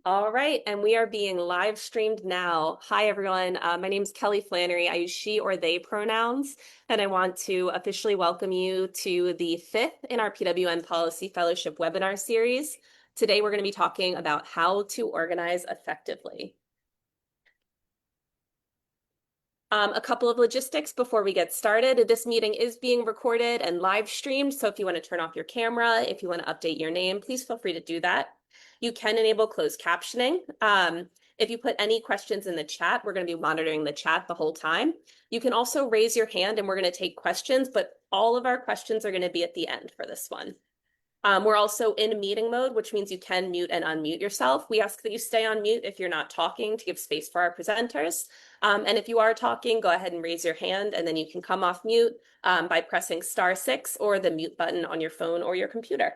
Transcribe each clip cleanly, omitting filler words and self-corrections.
All right, and we are being live streamed now. Hi, everyone. My name is Kelly Flannery. I use she or they pronouns, and I want to officially welcome you to the fifth in our PWN Policy Fellowship webinar series. Today, we're going to be talking about how to organize effectively. A couple of logistics before we get started. This meeting is being recorded and live streamed, so if you want to turn off your camera, if you want to update your name, please feel free to do that. You can enable closed captioning. If you put any questions in the chat, we're going to be monitoring the chat the whole time. You can also raise your hand and we're going to take questions, but all of our questions are going to be at the end for this one. We're also in meeting mode, which means you can mute and unmute yourself. We ask that you stay on mute if you're not talking to give space for our presenters. And if you are talking, go ahead and raise your hand and then you can come off mute by pressing *6 or the mute button on your phone or your computer.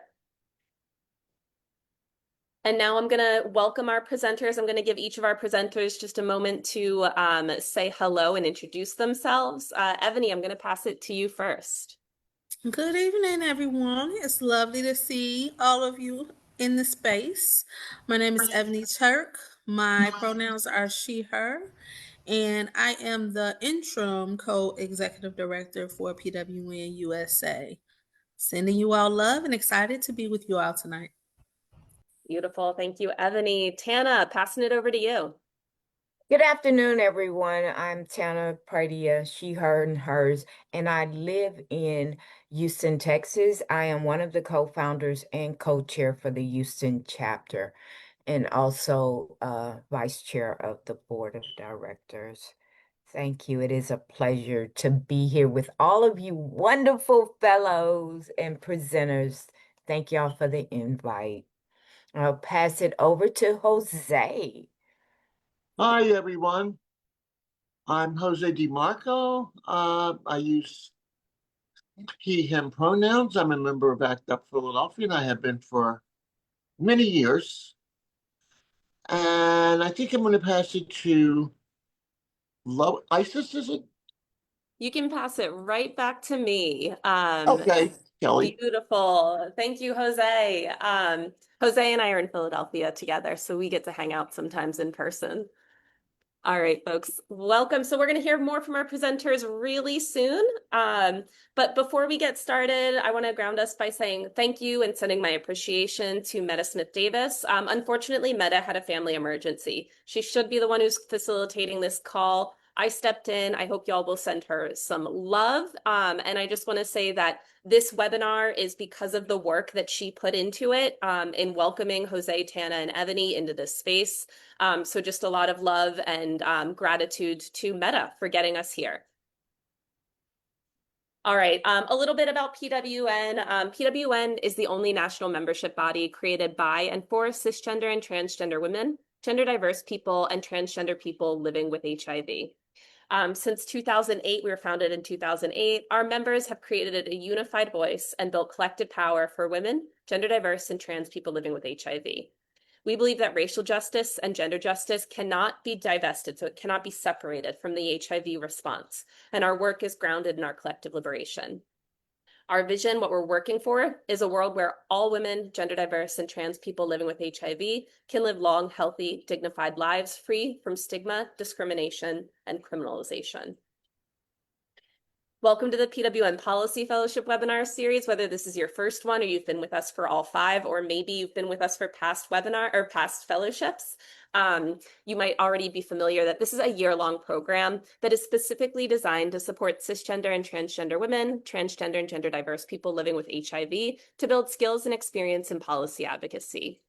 And now I'm going to welcome our presenters. I'm going to give each of our presenters just a moment to say hello and introduce themselves. Evany, I'm going to pass it to you first. Good evening, everyone. It's lovely to see all of you in the space. My name is Evany Turk. My pronouns are she, her, and I am the interim co-executive director for PWN USA. Sending you all love and excited to be with you all tonight. Beautiful. Thank you, Evany. Tana, passing it over to you. Good afternoon, everyone. I'm Tana, Pradia, she, her, and hers, and I live in Houston, Texas. I am one of the co-founders and co-chair for the Houston chapter, and also vice chair of the board of directors. Thank you. It is a pleasure to be here with all of you wonderful fellows and presenters. Thank y'all for the invite. I'll pass it over to Jose. Hi, everyone. I'm Jose DeMarco. I use he, him pronouns. I'm a member of ACT UP Philadelphia, and I have been for many years. And I think I'm going to pass it to Isis, is it? You can pass it right back to me. Okay, Kelly. Beautiful. Thank you, Jose. Jose and I are in Philadelphia together, so we get to hang out sometimes in person. All right, folks, welcome. So we're going to hear more from our presenters really soon. But before we get started, I want to ground us by saying thank you and sending my appreciation to Meta Smith Davis. Unfortunately, Meta had a family emergency. She should be the one who's facilitating this call. I stepped in. I hope y'all will send her some love. And I just want to say that this webinar is because of the work that she put into it in welcoming Jose, Tana, and Evany into this space. So just a lot of love and gratitude to Meta for getting us here. All right, a little bit about PWN. PWN is the only national membership body created by and for cisgender and transgender women, gender diverse people, and transgender people living with HIV. Since 2008, we were founded in 2008. Our members have created a unified voice and built collective power for women, gender diverse, and trans people living with HIV. We believe that racial justice and gender justice cannot be divested, so it cannot be separated from the HIV response, and our work is grounded in our collective liberation. Our vision, what we're working for, is a world where all women, gender diverse, and trans people living with HIV can live long, healthy, dignified lives free from stigma, discrimination, and criminalization. Welcome to the PWN Policy Fellowship webinar series, whether this is your first one or you've been with us for all 5, or maybe you've been with us for past webinar or past fellowships. You might already be familiar that this is a year-long program that is specifically designed to support cisgender and transgender women, transgender and gender diverse people living with HIV to build skills and experience in policy advocacy.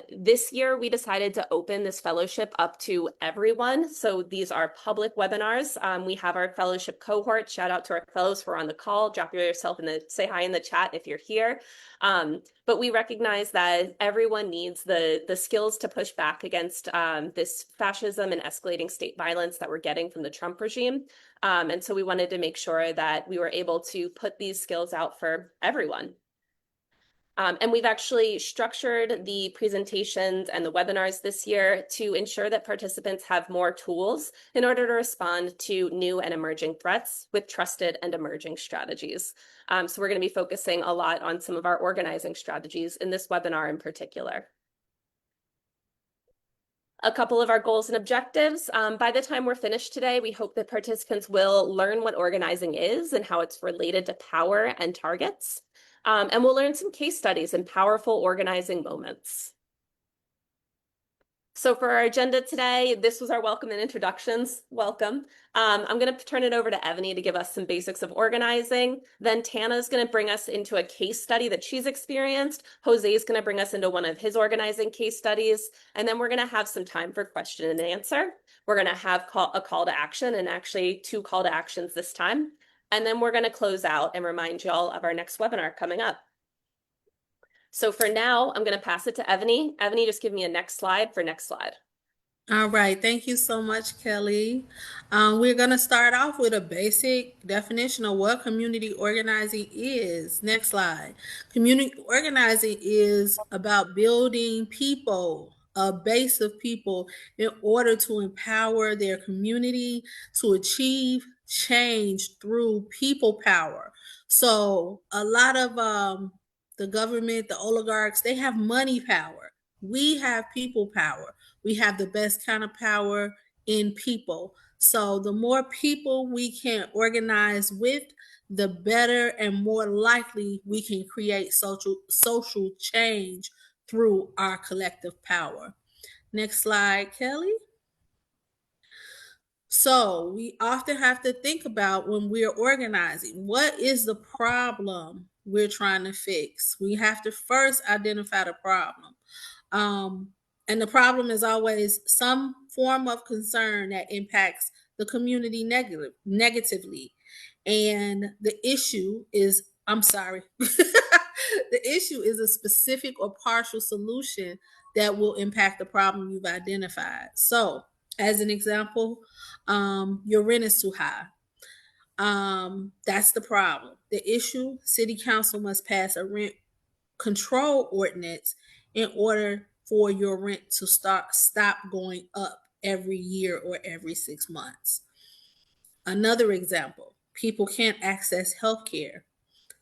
This year, we decided to open this fellowship up to everyone. So these are public webinars. We have our fellowship cohort. Shout out to our fellows who are on the call. Drop yourself say hi in the chat if you're here. But we recognize that everyone needs the skills to push back against this fascism and escalating state violence that we're getting from the Trump regime. And so we wanted to make sure that we were able to put these skills out for everyone. And we've actually structured the presentations and the webinars this year to ensure that participants have more tools in order to respond to new and emerging threats with trusted and emerging strategies. So we're going to be focusing a lot on some of our organizing strategies in this webinar in particular. A couple of our goals and objectives. By the time we're finished today, we hope that participants will learn what organizing is and how it's related to power and targets. And we'll learn some case studies and powerful organizing moments. So for our agenda today, this was our welcome and introductions. Welcome. I'm going to turn it over to Evany to give us some basics of organizing. Then Tana is going to bring us into a case study that she's experienced. Jose is going to bring us into one of his organizing case studies. And then we're going to have some time for question and answer. We're going to have a call to action, and actually 2 call to actions this time. And then we're going to close out and remind y'all of our next webinar coming up. So for now, I'm going to pass it to Evany. Evany, just give me a next slide for next slide. All right, thank you so much, Kelly. We're going to start off with a basic definition of what community organizing is. Next slide. Community organizing is about building people, a base of people, in order to empower their community to achieve change through people power. So a lot of the government, the oligarchs, they have money power. We have people power. We have the best kind of power in people. So the more people we can organize with, the better and more likely we can create social change through our collective power. Next slide, Kelly. So we often have to think about, when we're organizing, what is the problem we're trying to fix? We have to first identify the problem. And the problem is always some form of concern that impacts the community negatively. And the issue is, I'm sorry, the issue is a specific or partial solution that will impact the problem you've identified. So, as an example, your rent is too high. That's the problem. The issue: city council must pass a rent control ordinance in order for your rent to stop going up every year or every 6 months. Another example: people can't access health care.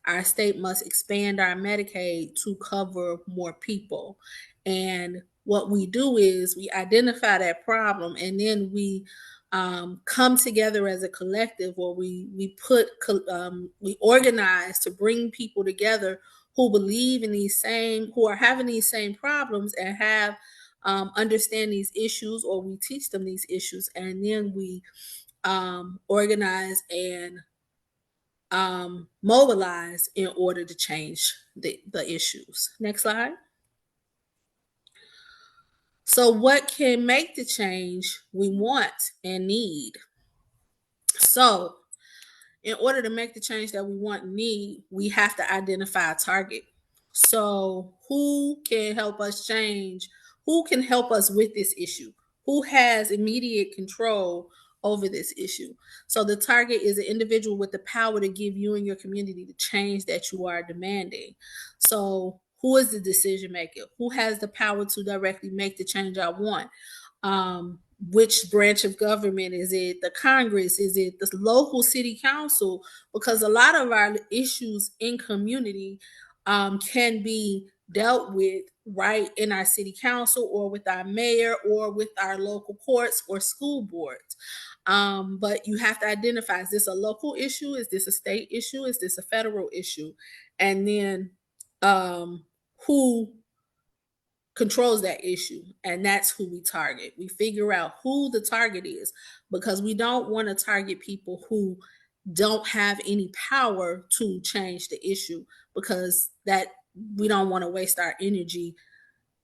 Our state must expand our Medicaid to cover more people. And what we do is we identify that problem, and then we come together as a collective, or we organize to bring people together who believe in who are having these same problems, and have understand these issues, or we teach them these issues, and then we organize and mobilize in order to change the issues. Next slide. So what can make the change we want and need? So in order to make the change that we want and need, we have to identify a target. So who can help us change? Who can help us with this issue? Who has immediate control over this issue? So the target is an individual with the power to give you and your community the change that you are demanding. So who is the decision maker? Who has the power to directly make the change I want? Which branch of government? Is it the Congress? Is it the local city council? Because a lot of our issues in community can be dealt with right in our city council, or with our mayor, or with our local courts or school boards. But you have to identify, is this a local issue? Is this a state issue? Is this a federal issue? And then who controls that issue? And that's who we target. We figure out who the target is, because we don't want to target people who don't have any power to change the issue, because that we don't want to waste our energy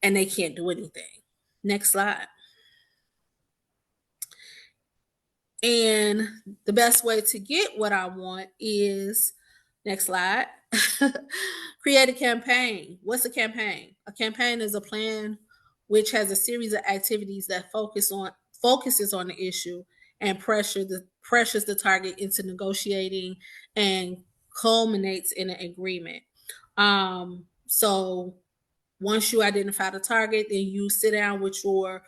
and they can't do anything. Next slide. And the best way to get what I want is, next slide, create a campaign. What's a campaign? A campaign is a plan which has a series of activities that focuses on the issue and pressures the target into negotiating and culminates in an agreement. So once you identify the target, then you sit down with your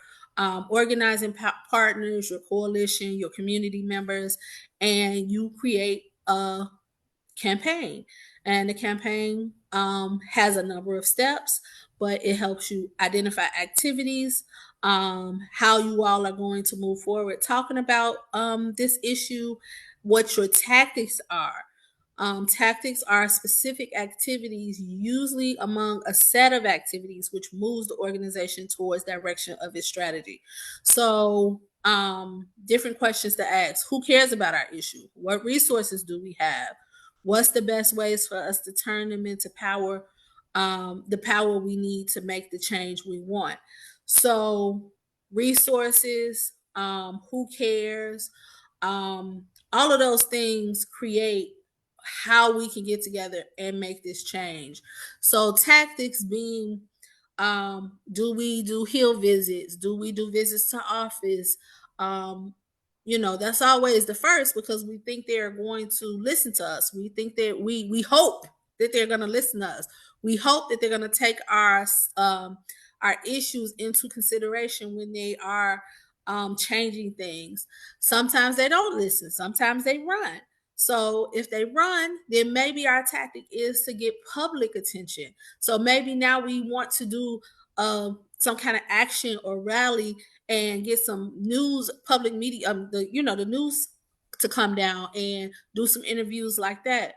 organizing partners, your coalition, your community members, and you create a campaign. And the campaign has a number of steps, but it helps you identify activities, how you all are going to move forward talking about this issue, what your tactics are. Tactics are specific activities, usually among a set of activities, which moves the organization towards direction of its strategy. So, different questions to ask: who cares about our issue? What resources do we have? What's the best ways for us to turn them into power? The power we need to make the change we want. So, resources, who cares? All of those things create how we can get together and make this change. So tactics being, do we do hill visits? Do we do visits to office? Um, that's always the first, because we think they're going to listen to us. We think that we hope that they're going to listen to us. We hope that they're going to take our issues into consideration when they are changing things. Sometimes they don't listen. Sometimes they run. So if they run, then maybe our tactic is to get public attention. So maybe now we want to do some kind of action or rally and get some news, public media, the news to come down and do some interviews like that.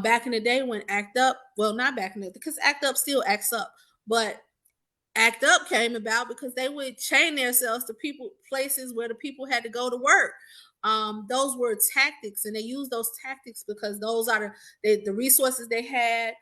Back in the day when Act Up, well, not back in the, because Act Up still acts up, but Act Up came about because they would chain themselves to places where the people had to go to work. Those were tactics, and they used those tactics because those are the resources they had.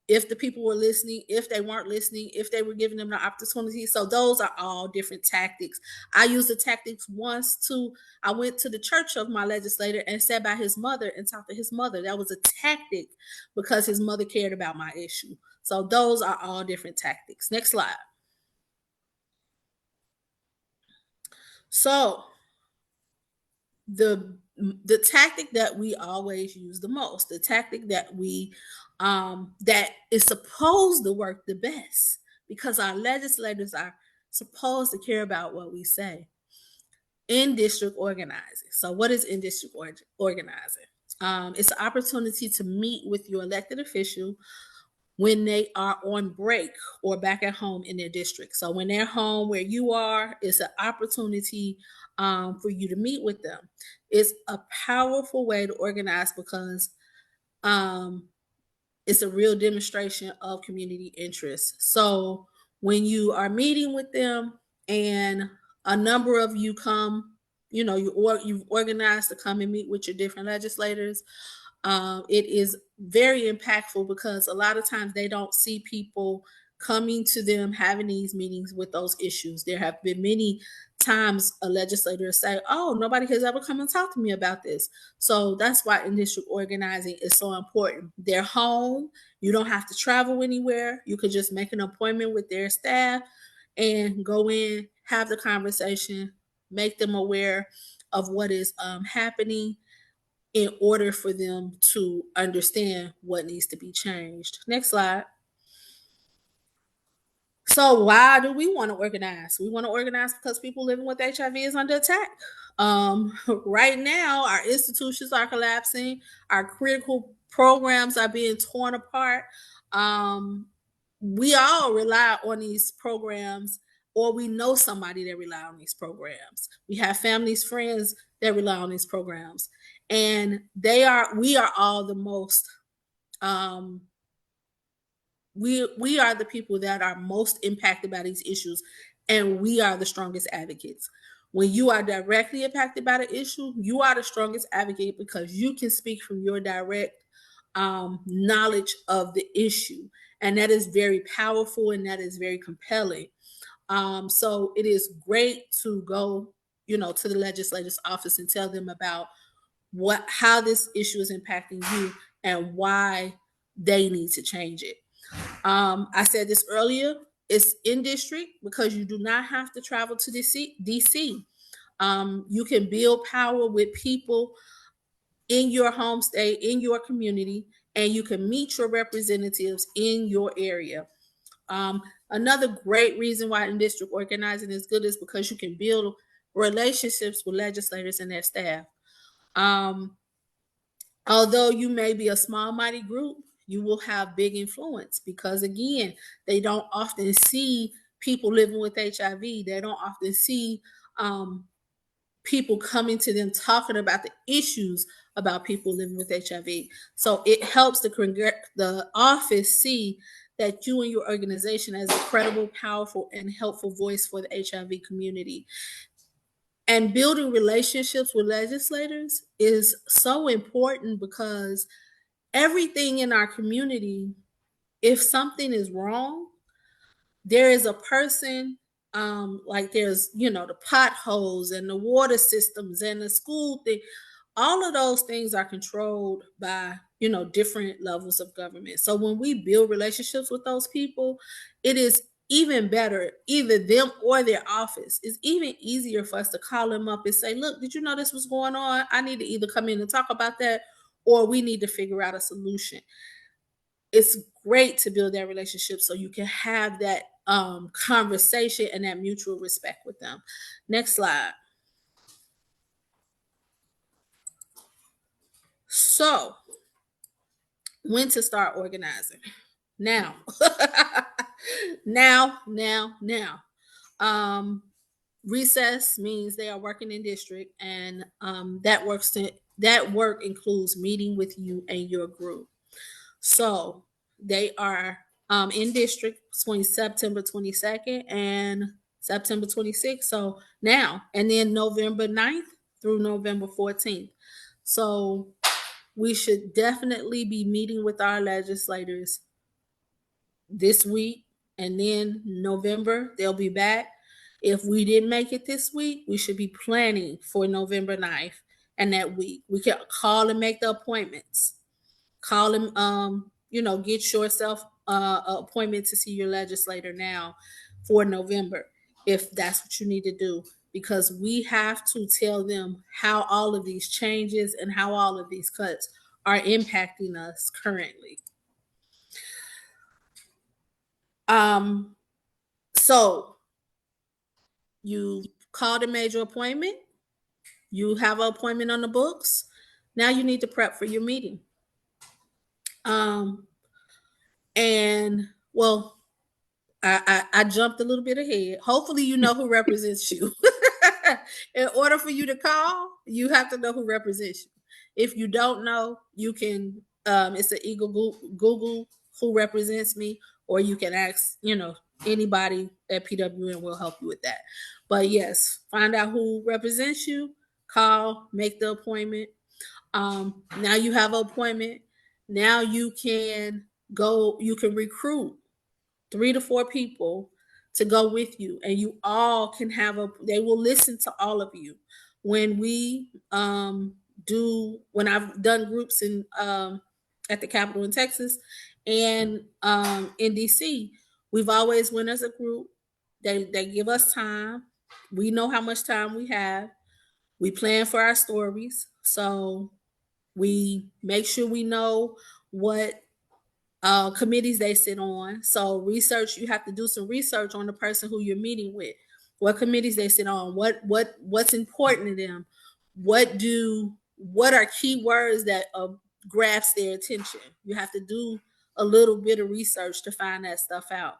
If the people were listening, if they weren't listening, if they were giving them the opportunity. So those are all different tactics. I used the tactics once too. I went to the church of my legislator and sat by his mother and talked to his mother. That was a tactic because his mother cared about my issue. So those are all different tactics. Next slide. So the tactic that we always use the most, the tactic that we that is supposed to work the best, because our legislators are supposed to care about what we say. In district organizing. So what is in district organizing? It's an opportunity to meet with your elected official when they are on break or back at home in their district. So when they're home where you are, it's an opportunity for you to meet with them. It's a powerful way to organize because um, it's a real demonstration of community interest. So when you are meeting with them and a number of you come, you've organized to come and meet with your different legislators. It is very impactful because a lot of times they don't see people coming to them having these meetings with those issues. There have been many times a legislator say, "Oh, nobody has ever come and talked to me about this." So that's why in district organizing is so important. They're home. You don't have to travel anywhere. You could just make an appointment with their staff and go in, have the conversation, make them aware of what is happening in order for them to understand what needs to be changed. Next slide. So why do we want to organize? We want to organize because people living with HIV is under attack. Right now, our institutions are collapsing. Our critical programs are being torn apart. We all rely on these programs, or we know somebody that rely on these programs. We have families, friends that rely on these programs, and we are all the most um, we are the people that are most impacted by these issues, and we are the strongest advocates. When you are directly impacted by the issue, you are the strongest advocate because you can speak from your direct knowledge of the issue, and that is very powerful and that is very compelling. So it is great to go, to the legislator's office and tell them about how this issue is impacting you and why they need to change it. I said this earlier, it's in district because you do not have to travel to DC. You can build power with people in your home state, in your community, and you can meet your representatives in your area. Another great reason why in district organizing is good is because you can build relationships with legislators and their staff. Although you may be a small, mighty group, you will have big influence, because again, they don't often see people living with HIV. They don't often see people coming to them talking about the issues about people living with HIV. So it helps the office see that you and your organization as a credible, powerful, and helpful voice for the HIV community. And building relationships with legislators is so important, because everything in our community, if something is wrong, there is a person, like there's, the potholes and the water systems and the school thing. All of those things are controlled by, different levels of government. So when we build relationships with those people, it is even better, either them or their office. It's even easier for us to call them up and say, look, did you know this was going on? I need to either come in and talk about that, or we need to figure out a solution. It's great to build that relationship so you can have that conversation and that mutual respect with them. Next slide. So, when to start organizing? Now. now. Recess means they are working in district, and that work includes meeting with you and your group. So they are in district between September 22nd and September 26th. So now, and then November 9th through November 14th. So we should definitely be meeting with our legislators this week, and then November, they'll be back. If we didn't make it this week, we should be planning for November 9th and that week. We can call and make the appointments. Call them, get yourself an appointment to see your legislator now for November, if that's what you need to do, because we have to tell them how all of these changes and how all of these cuts are impacting us currently. So you called a major appointment, you have an appointment on the books. Now you need to prep for your meeting. And well, I jumped a little bit ahead. Hopefully, you know who represents you. In order for you to call, you have to know who represents you. If you don't know, you can. It's an Google who represents me, or you can ask, anybody at PWN will help you with that. But yes, find out who represents you. Call, make the appointment. Now you have an appointment. Now you can go. You can recruit 3 to 4 people to go with you, and you all can they will listen to all of you. When when I've done groups in at the Capitol in Texas and in DC, we've always went as a group. They give us time. We know how much time we have. We plan for our stories. So we make sure we know what committees they sit on. So you have to do some research on the person who you're meeting with. What committees they sit on, what's important to them, what are key words that grasp their attention. You have to do a little bit of research to find that stuff out.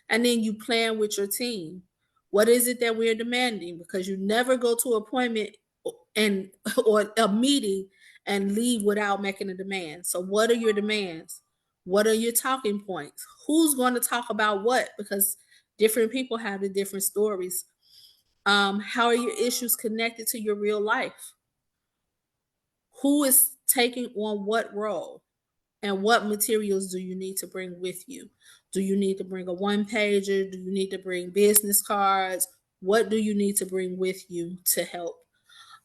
And then you plan with your team. What is it that we're demanding? Because you never go to an appointment and or a meeting and leave without making a demand. So what are your demands? What are your talking points? Who's going to talk about what? Because different people have the different stories. How are your issues connected to your real life? Who is taking on what role? And what materials do you need to bring with you? Do you need to bring a one pager? Do you need to bring business cards? What do you need to bring with you to help?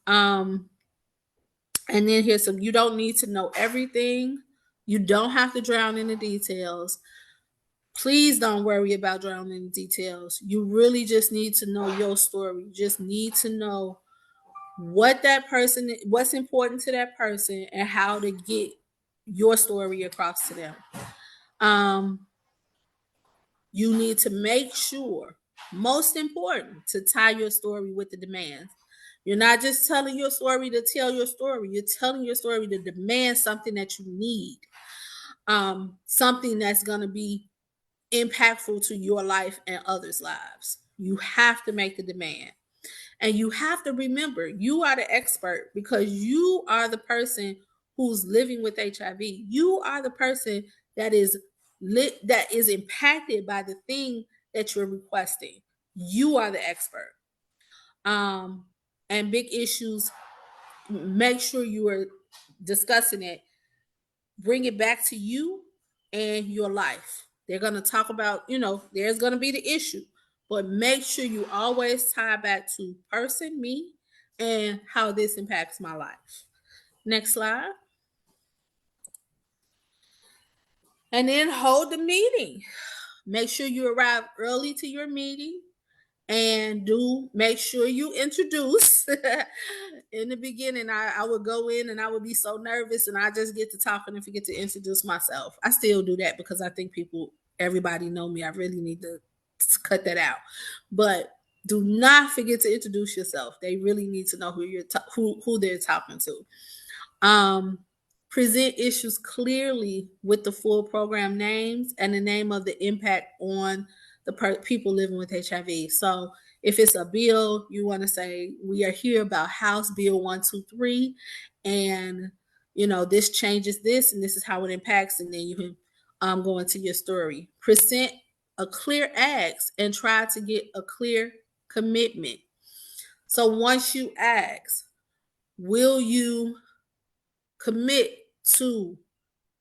And then you don't need to know everything. You don't have to drown in the details. Please don't worry about drowning in the details. You really just need to know your story. You just need to know what's important to that person, and how to get your story across to them. You need to make sure, most important, to tie your story with the demands. You're not just telling your story to tell your story. You're telling your story to demand something that you need. something that's going to be impactful to your life and others' lives. You have to make the demand. And you have to remember you are the expert because you are the person who's living with HIV. You are the person that is that is impacted by the thing that you're requesting. You are the expert. And big issues, make sure you are discussing it. Bring it back to you and your life. They're going to talk about, there's going to be the issue, but make sure you always tie back to person, me, and how this impacts my life. Next slide. And then hold the meeting. Make sure you arrive early to your meeting and do make sure you introduce. In the beginning, I would go in and I would be so nervous and I just get to talking and forget to introduce myself. I still do that because I think everybody know me. I really need to cut that out. But do not forget to introduce yourself. They really need to know who they're talking to. Present issues clearly with the full program names and the name of the impact on the people living with HIV. So if it's a bill, you want to say, we are here about House Bill 123, and this changes this, and this is how it impacts, and then you can go into your story. Present a clear ask and try to get a clear commitment. So once you ask, will you commit to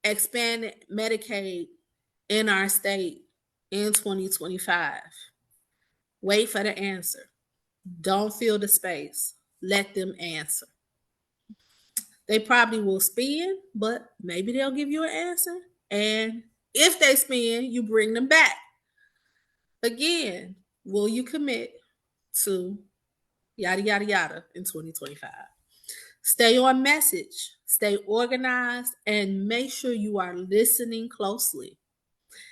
expand Medicaid in our state in 2025? Wait for the answer. Don't fill the space. Let them answer. They probably will spin, but maybe they'll give you an answer. And if they spin, you bring them back. Again, will you commit to yada, yada, yada in 2025? Stay on message, stay organized, and make sure you are listening closely.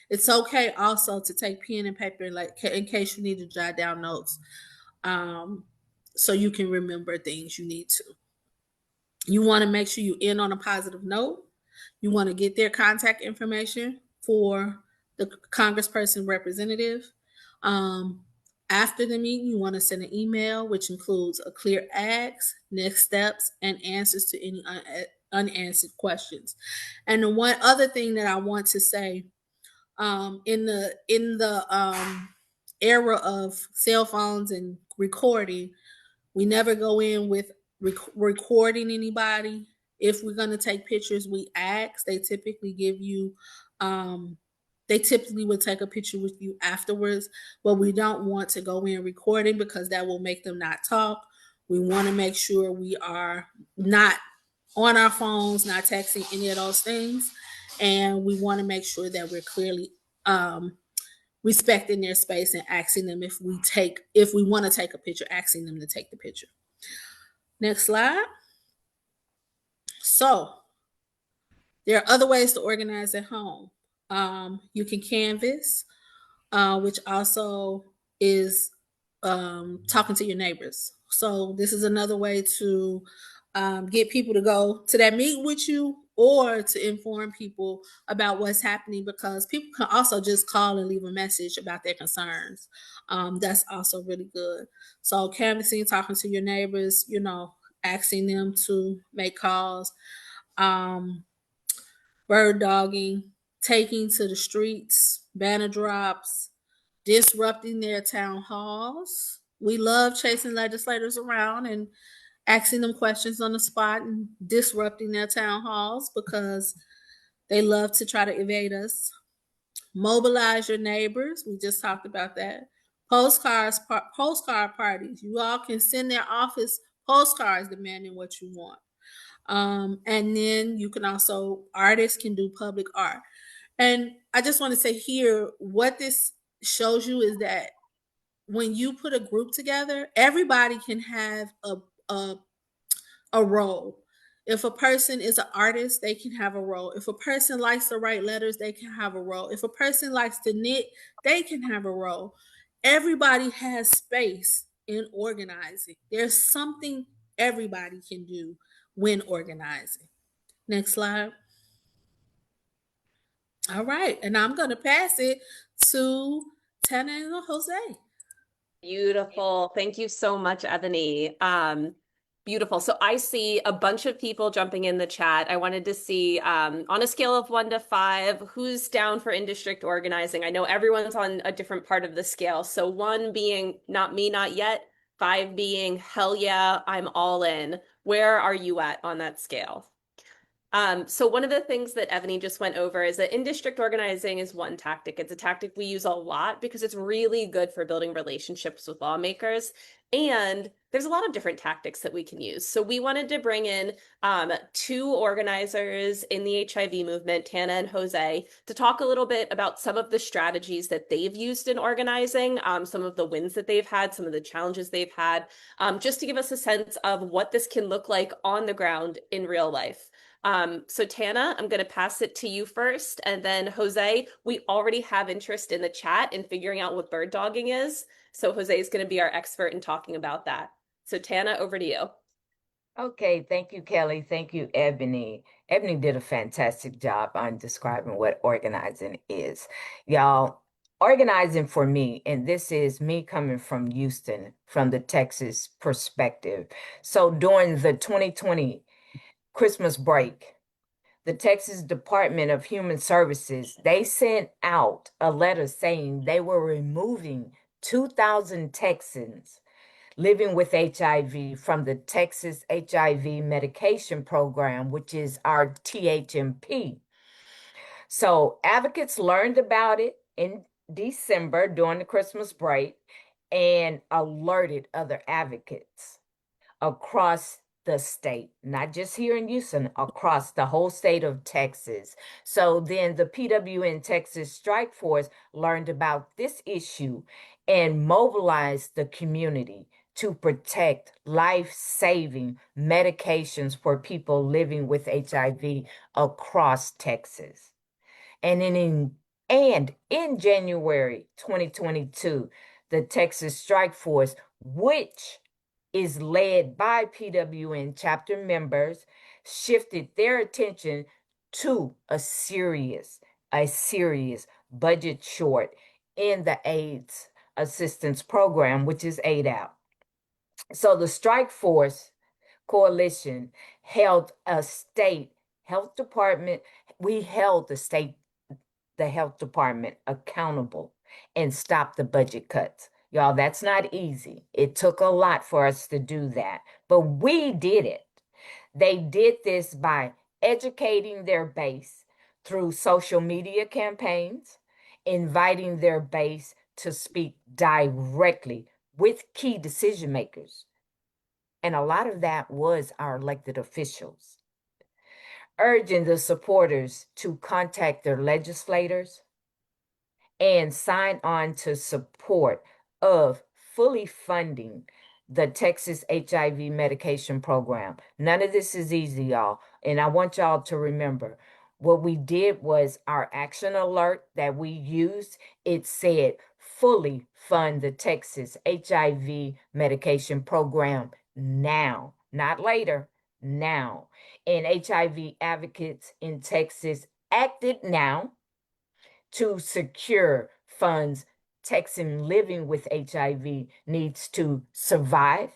It's okay also to take pen and paper in case you need to jot down notes, so you can remember things you need to. You want to make sure you end on a positive note. You want to get their contact information for the congressperson representative. Um, After the meeting, you want to send an email, which includes a clear ask, next steps, and answers to any unanswered questions. And the one other thing that I want to say, in the era of cell phones and recording, we never go in with recording anybody. If we're going to take pictures, we ask. They typically give you, they typically would take a picture with you afterwards, but we don't want to go in recording because that will make them not talk. We want to make sure we are not on our phones, not texting, any of those things. And we want to make sure that we're clearly respecting their space and asking them if we want to take a picture, asking them to take the picture. Next slide. So there are other ways to organize at home. You can canvas, which also is talking to your neighbors. So this is another way to get people to go to that meet with you or to inform people about what's happening, because people can also just call and leave a message about their concerns. That's also really good. So canvassing, talking to your neighbors, asking them to make calls, bird dogging, taking to the streets, banner drops, disrupting their town halls. We love chasing legislators around and asking them questions on the spot and disrupting their town halls because they love to try to evade us. Mobilize your neighbors. We just talked about that. Postcard parties. You all can send their office postcards demanding what you want. And then you can also, artists can do public art. And I just want to say here, what this shows you is that when you put a group together, everybody can have a, a role. If a person is an artist, they can have a role. If a person likes to write letters, they can have a role. If a person likes to knit, they can have a role. Everybody has space in organizing. There's something everybody can do when organizing. Next slide. All right, and I'm going to pass it to Tana and Jose. Beautiful. Thank you so much, Evany. Beautiful. So I see a bunch of people jumping in the chat. I wanted to see, on a scale of 1 to 5, who's down for in-district organizing? I know everyone's on a different part of the scale. So 1 being not me, not yet. 5 being hell yeah, I'm all in. Where are you at on that scale? So one of the things that Evany just went over is that in-district organizing is one tactic. It's a tactic we use a lot because it's really good for building relationships with lawmakers. And there's a lot of different tactics that we can use. So we wanted to bring in 2 organizers in the HIV movement, Tana and Jose, to talk a little bit about some of the strategies that they've used in organizing, some of the wins that they've had, some of the challenges they've had, just to give us a sense of what this can look like on the ground in real life. So Tana, I'm going to pass it to you first. And then Jose, we already have interest in the chat in figuring out what bird dogging is. So Jose is going to be our expert in talking about that. So Tana, over to you. Okay, thank you, Kelly. Thank you, Ebony. Ebony did a fantastic job on describing what organizing is. Y'all, organizing for me, and this is me coming from Houston, from the Texas perspective. So during the 2020 Christmas break, the Texas Department of Human Services, they sent out a letter saying they were removing 2,000 Texans living with HIV from the Texas HIV medication program, which is our THMP. So advocates learned about it in December during the Christmas break and alerted other advocates across the state, not just here in Houston, across the whole state of Texas. So then the PWN Texas Strike Force learned about this issue and mobilized the community to protect life-saving medications for people living with HIV across Texas. And in January 2022, the Texas Strike Force, which is led by PWN chapter members, shifted their attention to a serious budget short in the AIDS assistance program, which is AIDAP. So the Strike Force Coalition held a state health department. We held the health department accountable and stop the budget cuts. Y'all, that's not easy. It took a lot for us to do that, but we did it. They did this by educating their base through social media campaigns, inviting their base to speak directly with key decision makers. And a lot of that was our elected officials, urging the supporters to contact their legislators and sign on to support of fully funding the Texas HIV medication program. None of this is easy, y'all. And I want y'all to remember what we did was our action alert that we used. It said fully fund the Texas HIV medication program now, not later, now. And HIV advocates in Texas acted now to secure funds. Texan living with HIV needs to survive,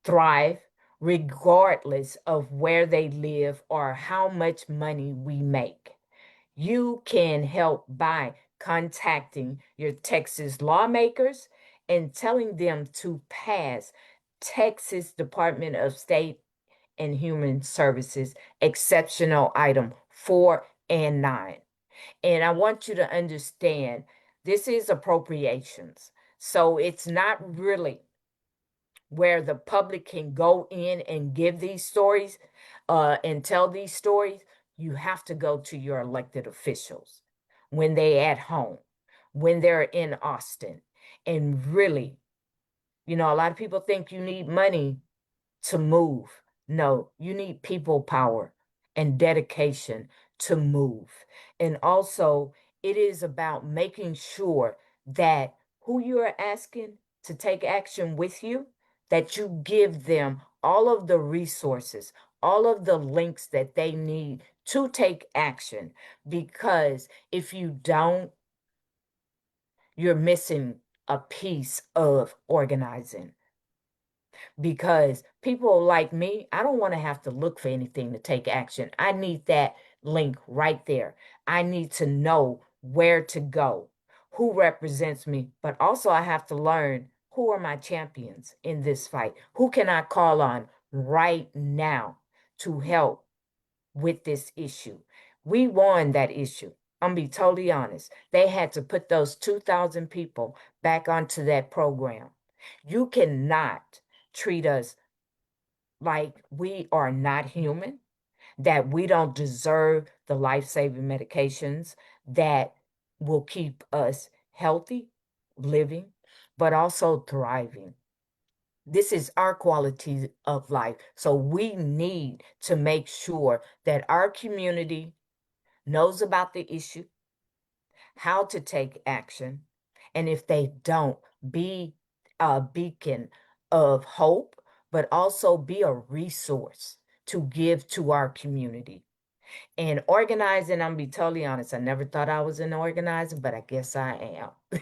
thrive, regardless of where they live or how much money we make. You can help by contacting your Texas lawmakers and telling them to pass Texas Department of State and Human Services exceptional item 4 and 9. And I want you to understand this is appropriations. So it's not really where the public can go in and give these stories and tell these stories. You have to go to your elected officials when they're at home, when they're in Austin. And really, a lot of people think you need money to move. No, you need people power and dedication to move. And also, it is about making sure that who you are asking to take action with you, that you give them all of the resources, all of the links that they need to take action. Because if you don't, you're missing a piece of organizing. Because people like me, I don't want to have to look for anything to take action. I need that link right there. I need to know where to go, who represents me, but also I have to learn who are my champions in this fight. Who can I call on right now to help with this issue? We won that issue. I'm gonna be totally honest. They had to put those 2,000 people back onto that program. You cannot treat us like we are not human, that we don't deserve the life-saving medications that will keep us healthy, living, but also thriving. This is our quality of life. So we need to make sure that our community knows about the issue, how to take action, and if they don't, be a beacon of hope, but also be a resource to give to our community. And organizing, I'm gonna be totally honest, I never thought I was an organizer, but I guess I am.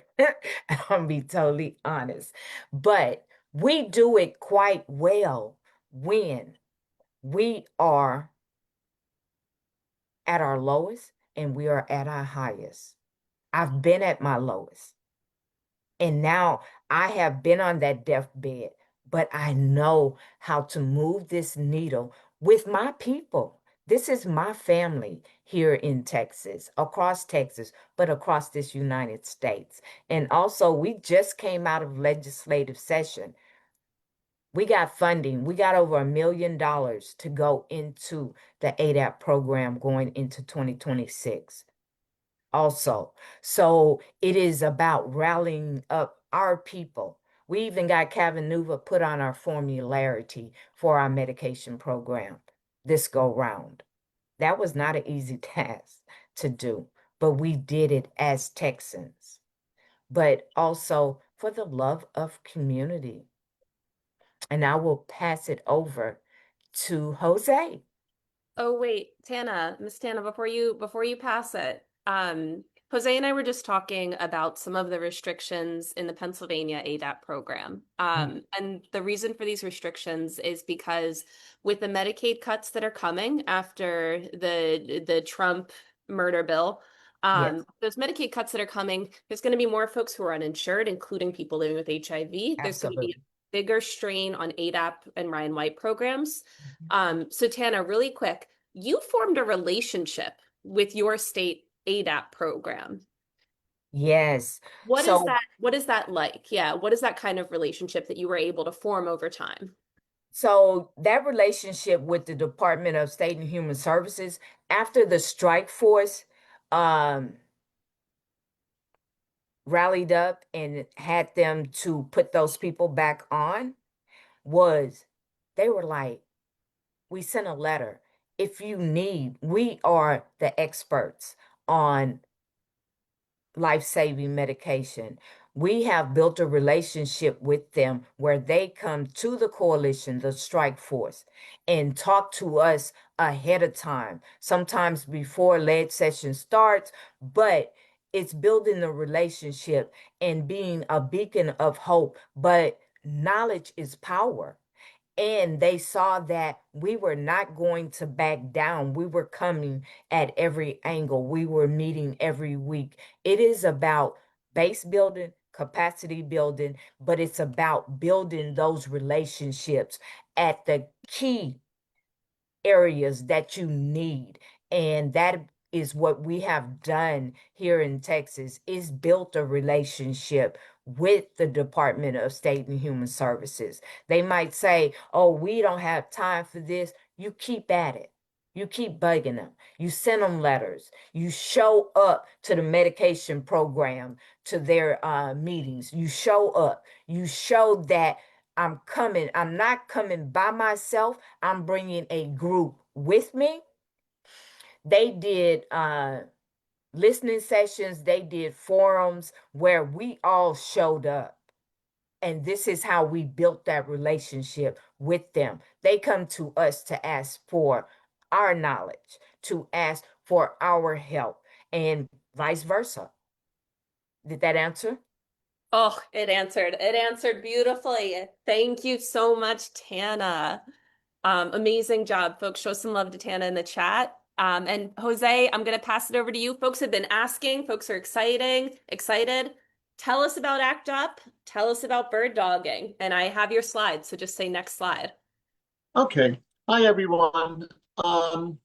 I'm gonna be totally honest. But we do it quite well when we are at our lowest and we are at our highest. I've been at my lowest. And now I have been on that deathbed, but I know how to move this needle with my people. This is my family here in Texas, across Texas, but across this United States. And also, we just came out of legislative session. We got funding. We got over $1 million to go into the ADAP program going into 2026 also. So it is about rallying up our people. We even got Cabenuva put on our formularity for our medication program this go round. That was not an easy task to do, but we did it as Texans, but also for the love of community. And I will pass it over to Jose. Oh wait, Tana, Miss Tana, before you pass it, Jose and I were just talking about some of the restrictions in the Pennsylvania ADAP program. And the reason for these restrictions is because with the Medicaid cuts that are coming after the Trump murder bill, Yes, those Medicaid cuts that are coming, there's going to be more folks who are uninsured, including people living with HIV. There's going to be a absolutely. bigger strain on ADAP and Ryan White programs. So Tana, really quick, you formed a relationship with your state ADAP program. Yes. What is So that? What is that like? Yeah, what is that kind of relationship that you were able to form over time? So that relationship with the Department of State and Human Services after the strike force um, rallied up and had them to put those people back on was they were like, we sent a letter. If you need, we are the experts on life-saving medication. We have built a relationship with them where they come to the coalition, the strike force, and talk to us ahead of time, sometimes before lead session starts, but it's building the relationship and being a beacon of hope. But knowledge is power. And they saw that we were not going to back down. We were coming at every angle. We were meeting every week. It is about base building, capacity building, but it's about building those relationships at the key areas that you need. And that is what we have done here in Texas is built a relationship with the Department of State and Human Services. They might say, "Oh, we don't have time for this." You keep at it. You keep bugging them. You send them letters. You show up to the medication program, to their meetings. You show up. You show that I'm coming. I'm not coming by myself. I'm bringing a group with me. They did listening sessions, they did forums where we all showed up. And this is how we built that relationship with them. They come to us to ask for our knowledge, to ask for our help, and vice versa. Did that answer? Oh, it answered. It answered beautifully. Thank you so much, Tana. Amazing job, folks. Show some love to Tana in the chat. And Jose, I'm going to pass it over to you. Folks have been asking. Folks are excited. Tell us about ACT UP. Tell us about bird dogging. And I have your slides, so just say next slide. Okay. Hi, everyone. I'm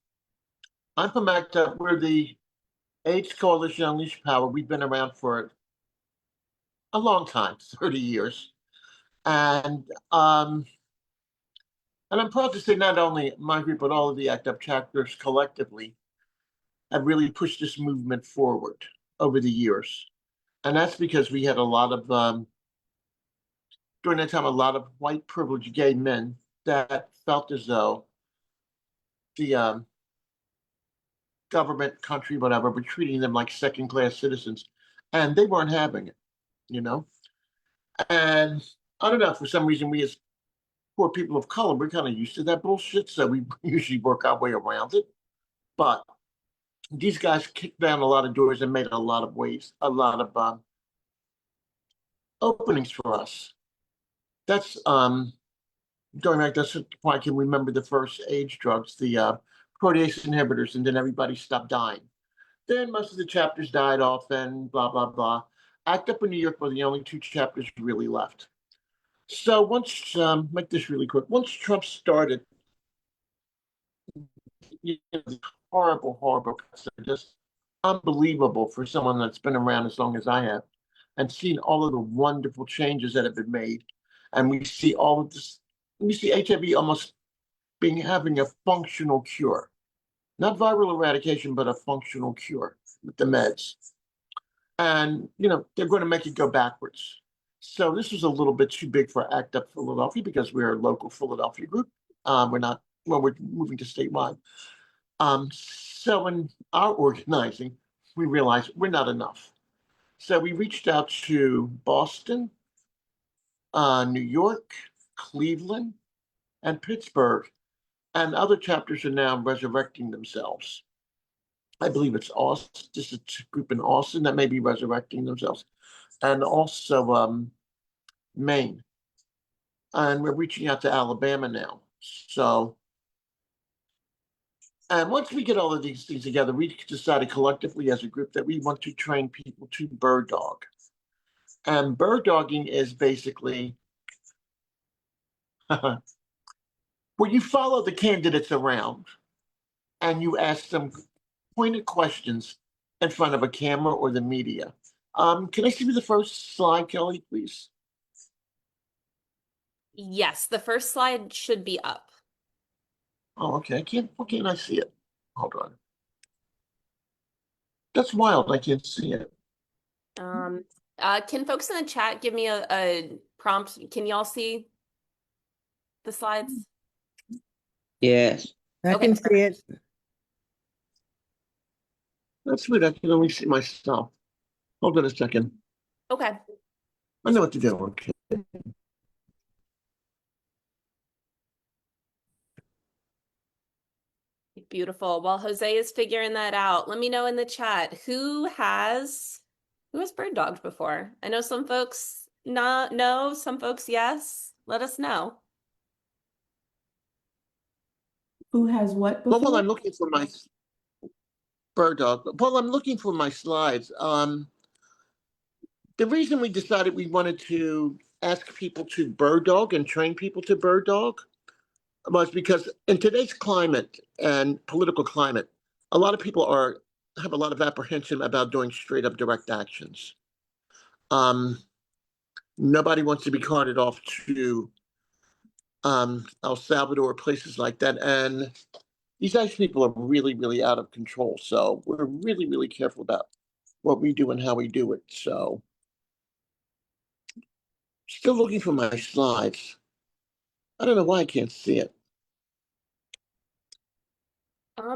from ACT UP. We're the AIDS Coalition Unleash Power. We've been around for a long time, 30 years. And I'm proud to say not only my group, but all of the ACT UP chapters collectively have really pushed this movement forward over the years. And that's because we had a lot of, during that time, a lot of white privileged gay men that felt as though the government, country, whatever, were treating them like second-class citizens. And they weren't having it, you know? And I don't know, for some reason, we as poor people of color, we're kind of used to that bullshit, so we usually work our way around it. But these guys kicked down a lot of doors and made a lot of ways, a lot of openings for us. That's going back. That's why I can remember the first AIDS drugs, the protease inhibitors, and then everybody stopped dying. Then most of the chapters died off, and blah blah blah. ACT UP in New York were the only two chapters really left. So once, make this really quick. Once Trump started, horrible, horrible cuts that are just unbelievable for someone that's been around as long as I have, and seen all of the wonderful changes that have been made. And we see all of this, we see HIV almost having a functional cure. Not viral eradication, but a functional cure with the meds. And, they're going to make it go backwards. So this was a little bit too big for ACT UP Philadelphia because we're a local Philadelphia group. We're not, well, we're moving to statewide. So in our organizing, we realized we're not enough. So we reached out to Boston, New York, Cleveland, and Pittsburgh, and other chapters are now resurrecting themselves. I believe it's Austin, just a group in Austin that may be resurrecting themselves, and also Maine. And we're reaching out to Alabama now. So, and once we get all of these things together, we decided collectively as a group that we want to train people to bird dog. And bird dogging is basically where you follow the candidates around and you ask them pointed questions in front of a camera or the media. Can I see the first slide, Kelly, please? Yes, the first slide should be up. Oh, okay. Why can't I see it? Hold on. That's wild. I can't see it. Can folks in the chat give me a prompt? Can y'all see the slides? Yes. I Okay. can see it. That's weird. I can only see myself. Hold on a second. Okay. I know what to do. Okay. Beautiful. While Jose is figuring that out, let me know in the chat who has bird dogged before. I know some folks not no, some folks yes. Let us know. Who has what Well, before? while I'm looking for my bird dog, while I'm looking for my slides, the reason we decided we wanted to ask people to bird dog and train people to bird dog was because in today's climate and political climate, a lot of people have a lot of apprehension about doing straight up direct actions. Nobody wants to be carted off to El Salvador or places like that. And these ICE people are really, really out of control. So we're really, really careful about what we do and how we do it. So still looking for my slides. I don't know why I can't see it.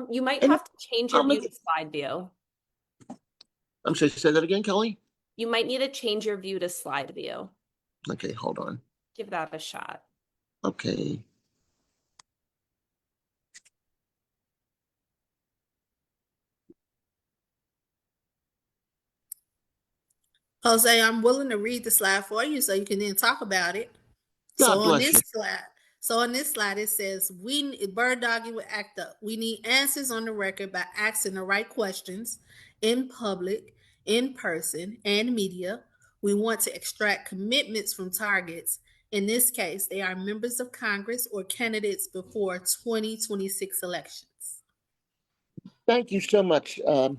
You might And have to change your view to slide view. I'm sorry, say that again, Kelly? You might need to change your view to slide view. Okay, hold on. Give that a shot. Okay. Jose, I'm willing to read the slide for you so you can then talk about it. God bless you. So on this slide, it says bird dogging will act up. We need answers on the record by asking the right questions in public, in person, and media. We want to extract commitments from targets. In this case, they are members of Congress or candidates before 2026 elections. Thank you so much for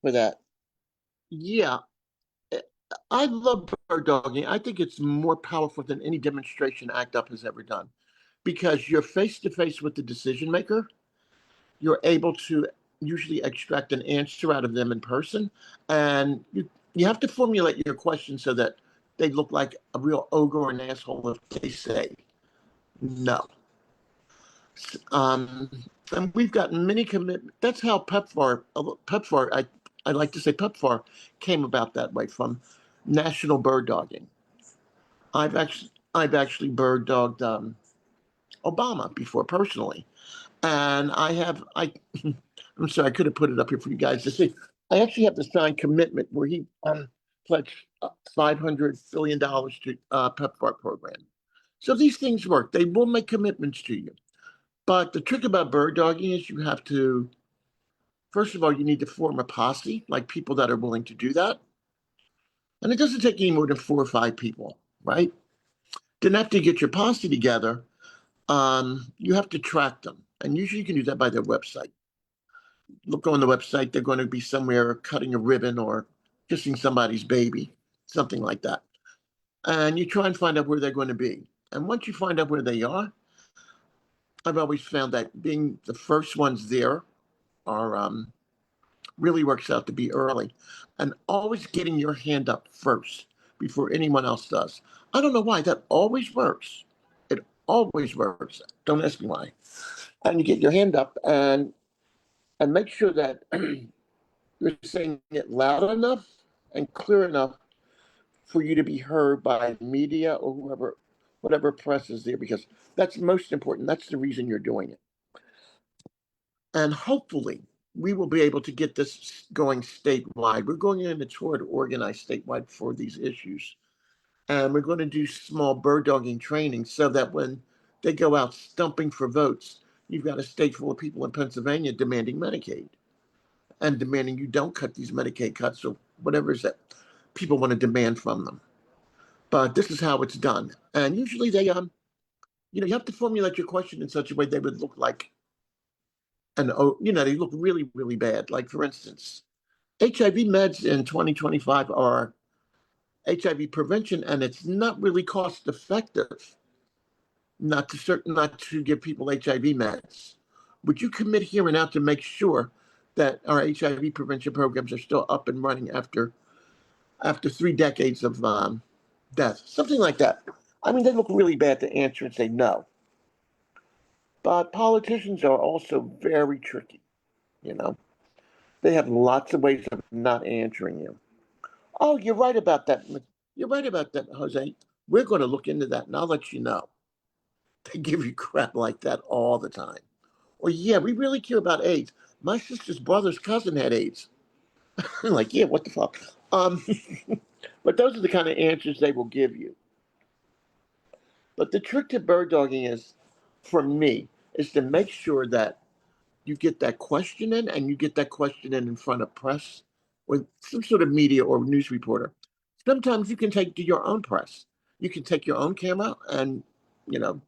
that. Yeah, I love bird dogging. I think it's more powerful than any demonstration ACT UP has ever done because you're face to face with the decision maker. You're able to usually extract an answer out of them in person, and you have to formulate your questions so that they look like a real ogre or an asshole if they say no. Um, and we've gotten many commitments. That's how I like to say PEPFAR came about that way from national bird dogging. I've actually bird dogged Obama before personally, and I'm sorry I could have put it up here for you guys to see. I actually have the signed commitment where he pledged $500 billion to PEPFAR program. So these things work. They will make commitments to you. But the trick about bird dogging is you have to, first of all, you need to form a posse, like people that are willing to do that. And it doesn't take any more than 4 or 5 people, right? Then after you get your posse together, you have to track them. And usually you can do that by their website. Look on the website, they're going to be somewhere cutting a ribbon or kissing somebody's baby, something like that. And you try and find out where they're going to be. And once you find out where they are, I've always found that being the first ones there are really works out to be early. And always getting your hand up first before anyone else does. I don't know why. That always works. It always works. Don't ask me why. And you get your hand up and make sure that you're saying it loud enough and clear enough for you to be heard by media or whatever press is there, because that's most important. That's the reason you're doing it. And hopefully, we will be able to get this going statewide. We're going in a tour to organize statewide for these issues. And we're going to do small bird dogging training so that when they go out stumping for votes, you've got a state full of people in Pennsylvania demanding Medicaid and demanding you don't cut these Medicaid cuts or whatever it is that people want to demand from them. But this is how it's done. And usually you have to formulate your question in such a way they would look like they look really, really bad. Like, for instance, HIV meds in 2025 are HIV prevention, and it's not really cost effective not to give people HIV meds. Would you commit here and now to make sure that our HIV prevention programs are still up and running after 3 decades of death? Something like that. I mean, they look really bad to answer and say no. But politicians are also very tricky, you know. They have lots of ways of not answering you. Oh, you're right about that. You're right about that, Jose. We're going to look into that and I'll let you know. They give you crap like that all the time. Or, yeah, we really care about AIDS. My sister's brother's cousin had AIDS. I'm like, yeah, what the fuck? Um, but those are the kind of answers they will give you. But the trick to bird dogging is, for me, is to make sure that you get that question in and you get that question in front of press or some sort of media or news reporter. Sometimes you can take to your own press. You can take your own camera and, you know,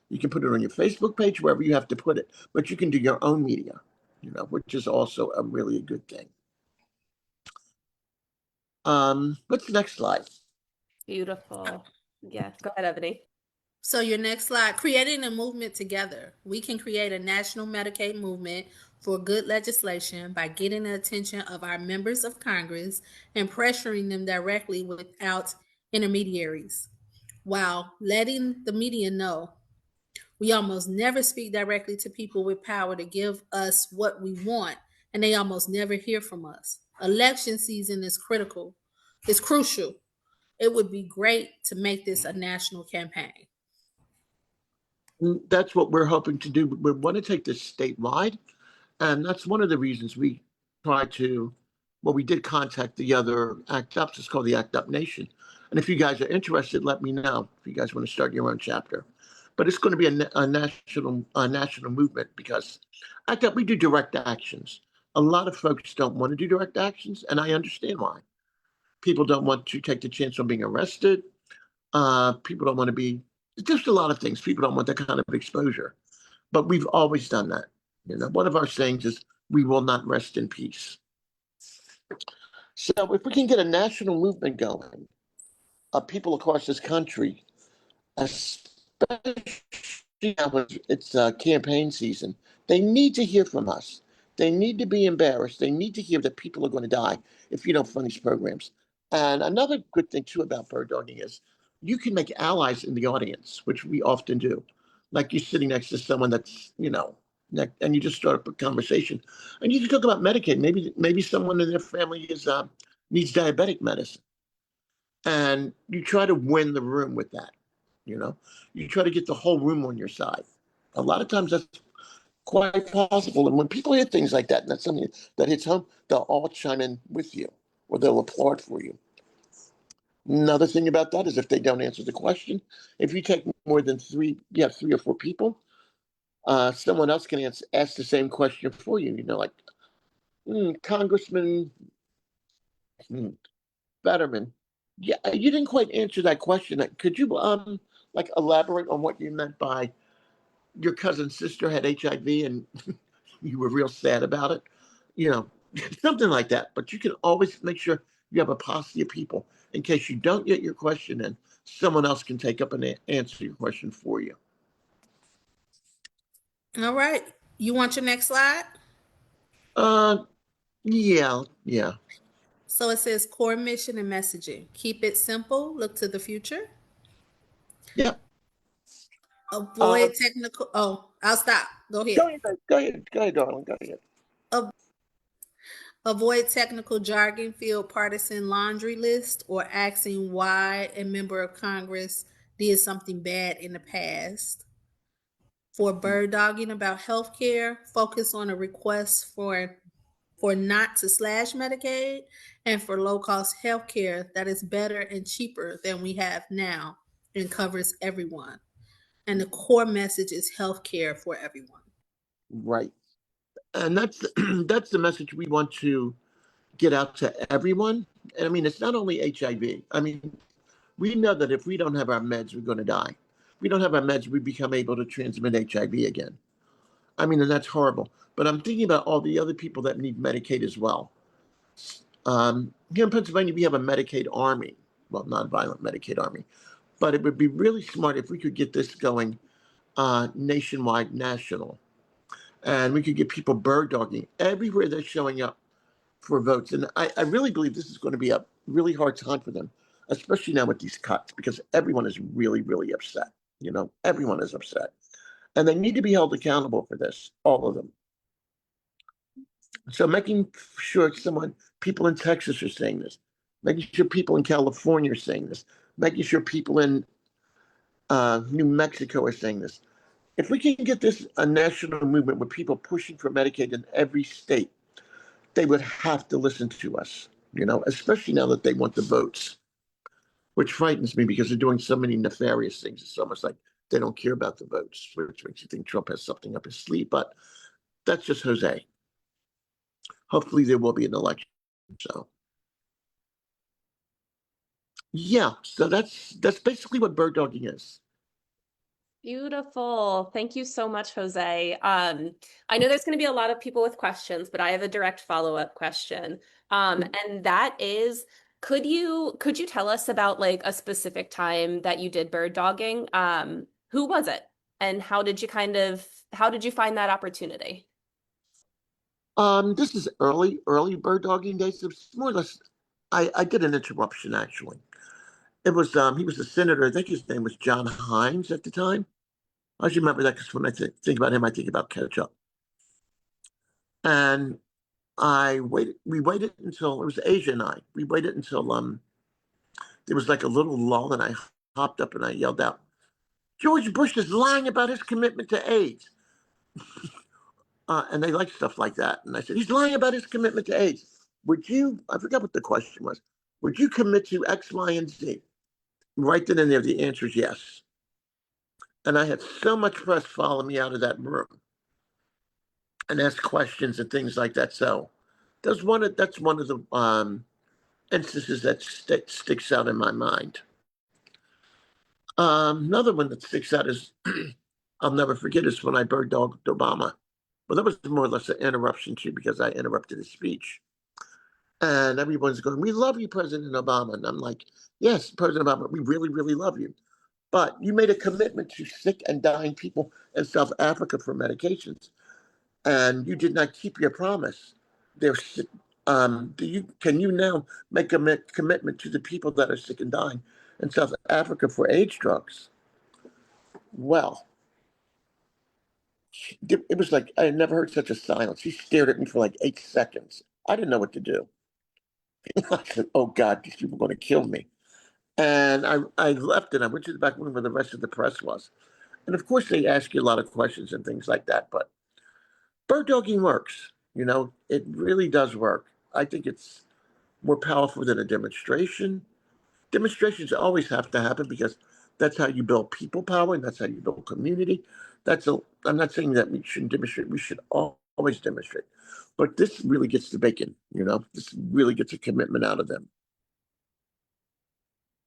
you can put it on your Facebook page, wherever you have to put it, but you can do your own media, which is also a really good thing. What's the next slide? Beautiful. Yeah, go ahead, Evany. So your next slide, creating a movement together. We can create a national Medicaid movement for good legislation by getting the attention of our members of Congress and pressuring them directly without intermediaries, while letting the media know. We almost never speak directly to people with power to give us what we want, and they almost never hear from us. Election season is critical. It's crucial. it would be great to make this a national campaign. That's what we're hoping to do. We want to take this statewide, and that's one of the reasons we try to. Well, we did contact the other ACT UPs. It's called the ACT UP Nation, and if you guys are interested, let me know if you guys want to start your own chapter. But it's going to be a national movement because ACT UP we do direct actions. A lot of folks don't want to do direct actions, and I understand why. People don't want to take the chance on being arrested. People don't want to be just a lot of things. People don't want that kind of exposure. But we've always done that. One of our sayings is, "We will not rest in peace." So if we can get a national movement going, people across this country, especially now when it's campaign season, they need to hear from us. They need to be embarrassed. They need to hear that people are going to die if you don't fund these programs. And another good thing too about bird dogging is you can make allies in the audience, which we often do. Like you're sitting next to someone and you just start up a conversation, and you can talk about Medicaid. Maybe someone in their family needs diabetic medicine, and you try to win the room with that. You try to get the whole room on your side. A lot of times that's quite possible. And when people hear things like that, and that's something that hits home, they'll all chime in with you or they'll applaud for you. Another thing about that is if they don't answer the question, if you take more than you have 3 or 4 people, someone else can ask the same question for you. Like, Congressman Fetterman, yeah, you didn't quite answer that question. Could you like elaborate on what you meant by your cousin's sister had HIV and you were real sad about it? You know, something like that. But you can always make sure you have a posse of people in case you don't get your question in. Someone else can take up and answer your question for you. All right. You want your next slide? Uh, yeah. So it says core mission and messaging. Keep it simple, look to the future. Yeah. Avoid technical. Oh, I'll stop. Go ahead. Go ahead, darling. Go ahead. Avoid technical jargon, field partisan laundry list, or asking why a member of Congress did something bad in the past. For bird dogging about healthcare, focus on a request for not to slash Medicaid and for low cost healthcare that is better and cheaper than we have now and covers everyone. And the core message is healthcare for everyone. Right. And that's that's the message we want to get out to everyone. And I mean, it's not only HIV. I mean, we know that if we don't have our meds, we're going to die. If we don't have our meds, we become able to transmit HIV again. I mean, and that's horrible. But I'm thinking about all the other people that need Medicaid as well. Here in Pennsylvania, we have a Medicaid army. Well, non-violent Medicaid army. But it would be really smart if we could get this going nationwide, national. And we could get people bird dogging everywhere they're showing up for votes. And I really believe this is going to be a really hard time for them, especially now with these cuts, because everyone is really, really upset. Everyone is upset. And they need to be held accountable for this, all of them. So making sure people in Texas are saying this, making sure people in California are saying this, making sure people in New Mexico are saying this. If we can get this a national movement with people pushing for Medicaid in every state, they would have to listen to us, especially now that they want the votes, which frightens me because they're doing so many nefarious things. It's almost like they don't care about the votes, which makes you think Trump has something up his sleeve. But that's just Jose. Hopefully there will be an election. So yeah, so that's basically what bird dogging is. Beautiful. Thank you so much, Jose. I know there's going to be a lot of people with questions, but I have a direct follow-up question. And that is, could you tell us about like a specific time that you did bird dogging? Who was it? And how did you find that opportunity? This is early bird dogging days. It's more or less, I did an interruption actually. It was he was a senator. I think his name was John Hines at the time. I just remember that because when I think about him, I think about ketchup. And we waited until it was Asia and I. We waited until there was like a little lull, and I hopped up and I yelled out, George Bush is lying about his commitment to AIDS. And they like stuff like that. And I said, he's lying about his commitment to AIDS. Would you, I forgot what the question was, would you commit to X, Y, and Z? Right then and there, the answer is yes. And I had so much press follow me out of that room and ask questions and things like that. So that's one of the instances that sticks out in my mind. Another one that sticks out is I'll never forget is when I bird dogged Obama. Well, that was more or less an interruption too because I interrupted his speech. And everyone's going, "We love you, President Obama." And I'm like, "Yes, President Obama, we really, really love you. But you made a commitment to sick and dying people in South Africa for medications, and you did not keep your promise. There's, can you now make a commitment to the people that are sick and dying in South Africa for AIDS drugs?" Well, it was like I had never heard such a silence. She stared at me for like 8 seconds. I didn't know what to do. I said, "Oh God, these people are going to kill me." And I left and I went to the back room where the rest of the press was. And of course, they ask you a lot of questions and things like that. But bird dogging works. It really does work. I think it's more powerful than a demonstration. Demonstrations always have to happen because that's how you build people power and that's how you build community. I'm not saying that we shouldn't demonstrate. We should always demonstrate. But this really gets the bacon. This really gets a commitment out of them.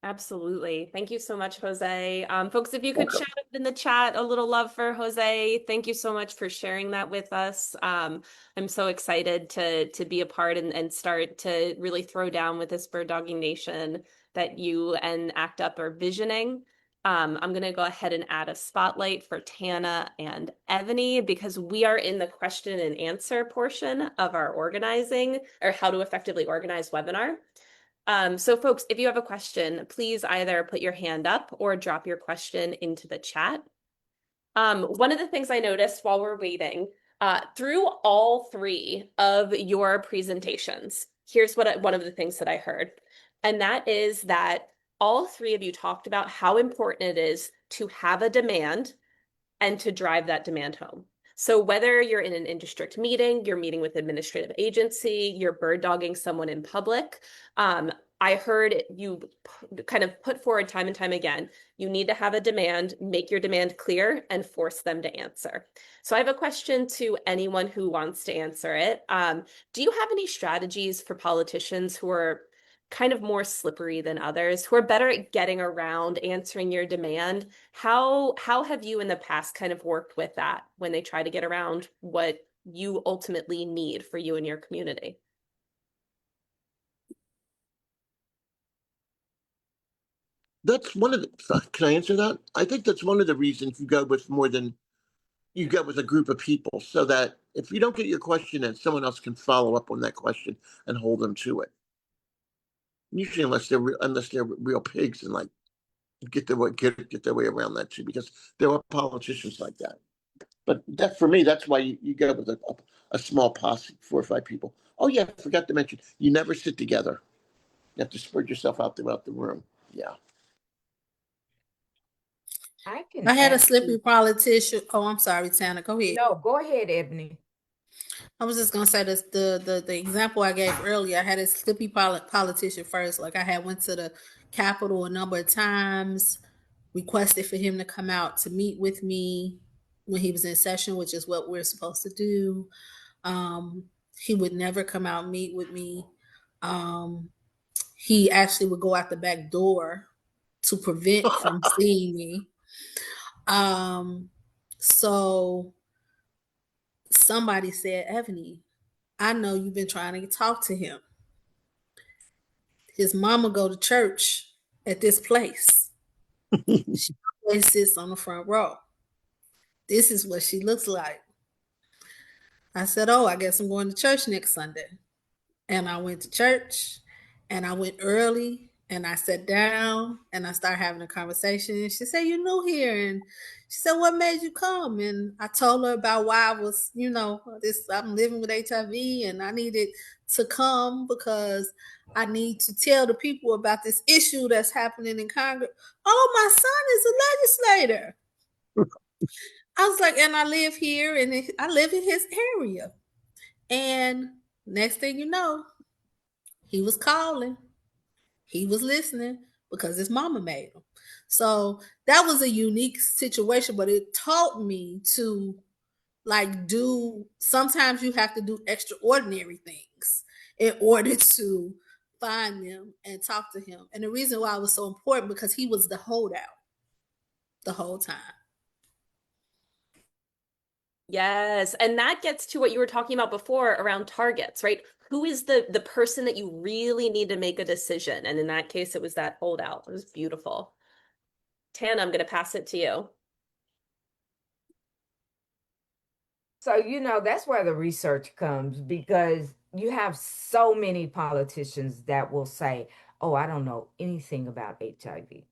Absolutely. Thank you so much, Jose. Folks, if you could shout out in the chat a little love for Jose. Thank you so much for sharing that with us. I'm so excited to be a part and start to really throw down with this bird dogging nation that you and ACT UP are visioning. I'm going to go ahead and add a spotlight for Tana and Evany because we are in the question and answer portion of our organizing or how to effectively organize webinar. So folks, if you have a question, please either put your hand up or drop your question into the chat. One of the things I noticed while we're waiting, through all three of your presentations, here's one of the things that I heard, and that is that all three of you talked about how important it is to have a demand and to drive that demand home. So whether you're in an in-district meeting, you're meeting with administrative agency, you're bird dogging someone in public, I heard you kind of put forward time and time again, you need to have a demand, make your demand clear, and force them to answer. So I have a question to anyone who wants to answer it. Do you have any strategies for politicians who are kind of more slippery than others, who are better at getting around answering your demand? How have you in the past kind of worked with that when they try to get around what you ultimately need for you and your community? That's one of the. Can I answer that? I think that's one of the reasons you go with a group of people, so that if you don't get your question in, someone else can follow up on that question and hold them to it. Usually, unless they're real pigs and like get their way around that too, because there are politicians like that. But that for me, that's why you go with a small posse, 4 or 5 people. Oh yeah, I forgot to mention, you never sit together. You have to spread yourself out throughout the room. Yeah. I can I had a add slippery to. politician. Oh, I'm sorry, Tana. Go ahead. No, go ahead, Ebony. I was just gonna say this the example I gave earlier. I had a slippy politician first. Like I had went to the Capitol a number of times, requested for him to come out to meet with me when he was in session, which is what we're supposed to do. Um, he would never come out and meet with me. Um, he actually would go out the back door to prevent from seeing me. Um, so somebody said, Evany, I know you've been trying to talk to him. His mama go to church at this place. She always sits on the front row. This is what she looks like. I said, oh, I guess I'm going to church next Sunday. And I went to church and I went early And I sat down and I started having a conversation. And she said, "You new here?" And she said, "What made you come?" And I told her about why I was, I'm living with HIV and I needed to come because I need to tell the people about this issue that's happening in Congress. Oh, my son is a legislator. I was like, and I live here and I live in his area. And next thing you know, he was calling. He was listening because his mama made him. So that was a unique situation, but it taught me to sometimes you have to do extraordinary things in order to find them and talk to him. And the reason why it was so important because he was the holdout the whole time. Yes, and that gets to what you were talking about before around targets, right? Who is the person that you really need to make a decision? And in that case, it was that holdout. It was beautiful. Tana, I'm going to pass it to you. So, that's where the research comes because you have so many politicians that will say, "Oh, I don't know anything about HIV."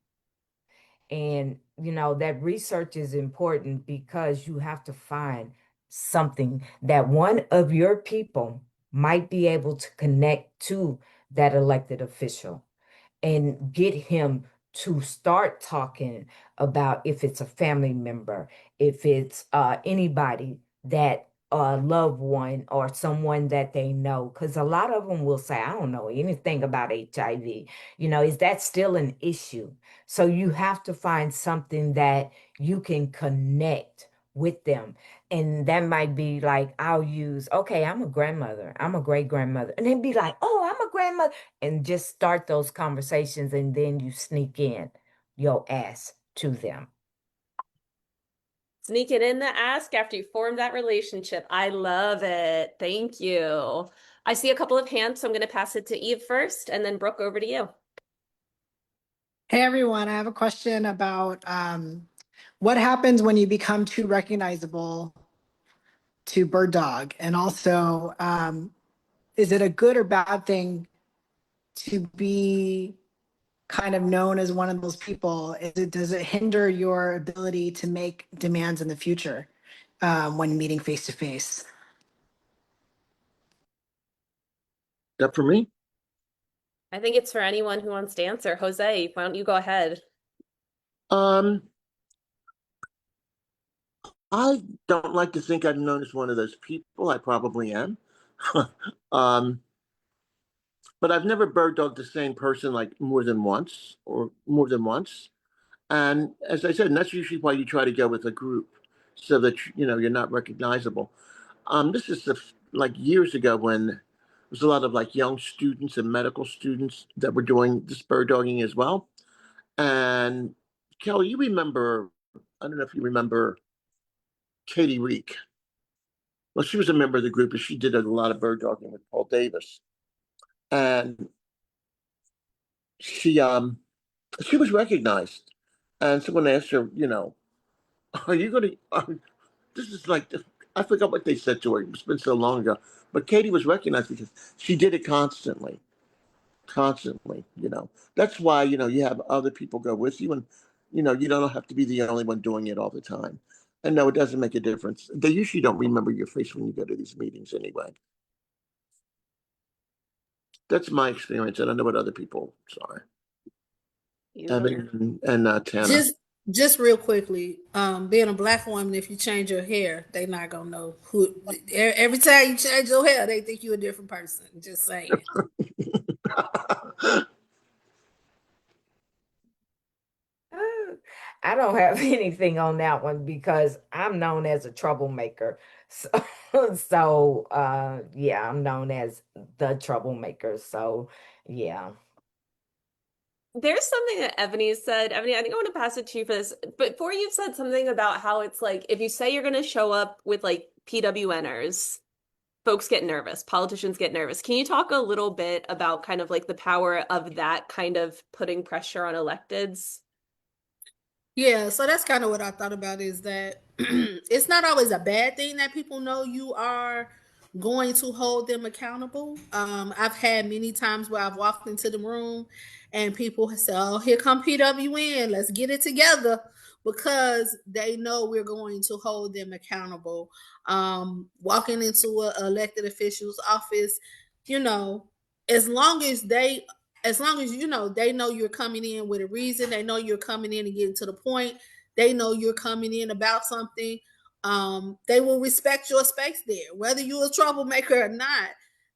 And, that research is important because you have to find something that one of your people might be able to connect to that elected official and get him to start talking about if it's a family member, if it's anybody that a loved one or someone that they know. Because a lot of them will say, "I don't know anything about HIV." Is that still an issue? So you have to find something that you can connect with them. And that might be like, I'll use, okay, I'm a grandmother, I'm a great grandmother. And then be like, "Oh, I'm a grandmother," and just start those conversations and then you sneak in your ass to them. Sneak it in the ask after you form that relationship. I love it. Thank you. I see a couple of hands, so I'm going to pass it to Eve first, and then Brooke, over to you. Hey everyone, I have a question about what happens when you become too recognizable to Bird Dog, and also is it a good or bad thing to be kind of known as one of those people? Does it hinder your ability to make demands in the future when meeting face to face? That for me? I think it's for anyone who wants to answer. Jose, why don't you go ahead? Um, I don't like to think I'm known as one of those people. I probably am. um, but I've never bird dogged the same person like more than once or more than once. And as I said, and that's usually why you try to go with a group so that you're not recognizable. This is like years ago when there was a lot of like young students and medical students that were doing this bird dogging as well. And Kelly, you remember? I don't know if you remember Katie Reek. Well, she was a member of the group, and she did a lot of bird dogging with Paul Davis. And she um she was recognized, and someone asked her, are you going to? This is like I forgot what they said to her. It's been so long ago, but Katie was recognized because she did it constantly, constantly. That's why you have other people go with you, and you don't have to be the only one doing it all the time. And no, it doesn't make a difference. They usually don't remember your face when you go to these meetings anyway. That's my experience. I don't know what other people are. Beautiful. Evan and Tana. Just real quickly, being a black woman, if you change your hair, they not gonna know who. Every time you change your hair, they think you're a different person. Just saying. I don't have anything on that one because I'm known as a troublemaker. So, yeah, I'm known as the troublemaker. So, yeah. There's something that Evany said. Evany, I think I want to pass it to you for this. But before you said something about how it's like if you say you're going to show up with like PWNers, folks get nervous, politicians get nervous. Can you talk a little bit about kind of like the power of that kind of putting pressure on electeds? Yeah, so that's kind of what I thought about is that it's not always a bad thing that people know you are going to hold them accountable. I've had many times where I've walked into the room and people say, "Oh, here come PWN, let's get it together," because they know we're going to hold them accountable. Walking into an elected official's office, you know, as long as they, as long as you know, they know you're coming in with a reason, they know you're coming in and getting to the point, they know you're coming in about something, they will respect your space there, whether you're a troublemaker or not.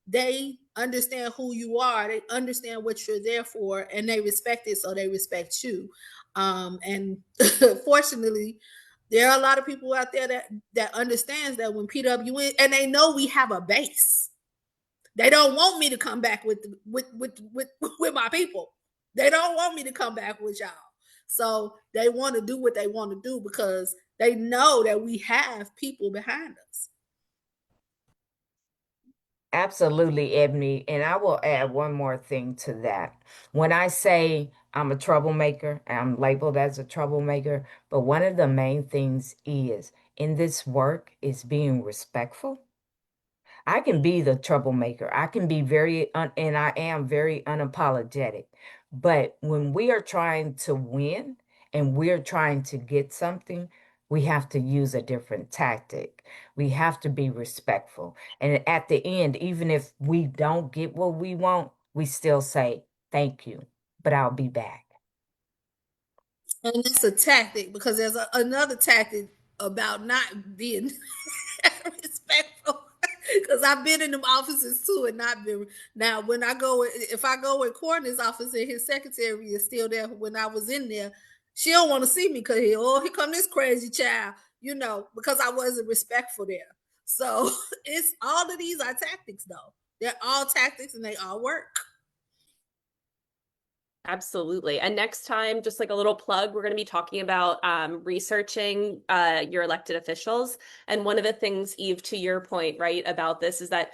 They understand who you are, they understand what you're there for, and they respect it, so they respect you. And fortunately, there are a lot of people out there that understands that when PWN, and they know we have a base. They don't want me to come back with my people. They don't want me to come back with y'all. So they want to do what they want to do because they know that we have people behind us. Absolutely, Ebony. And I will add one more thing to that. When I say I'm a troublemaker, I'm labeled as a troublemaker, but one of the main things is in this work is being respectful. I can be the troublemaker. I can be and I am very unapologetic. But when we are trying to win and we're trying to get something, we have to use a different tactic. We have to be respectful. And at the end, even if we don't get what we want, we still say, thank you, but I'll be back. And that's a tactic because there's another tactic about not being respectful. Because I've been in them offices too and not been. Now, when I go, if I go in Courtney's office and his secretary is still there when I was in there, she don't want to see me because here come this crazy child, because I wasn't respectful there. So it's all of these are tactics, though. They're all tactics and they all work. Absolutely. And next time, just like a little plug, we're going to be talking about researching your elected officials. And one of the things, Eve, to your point, right, about this is that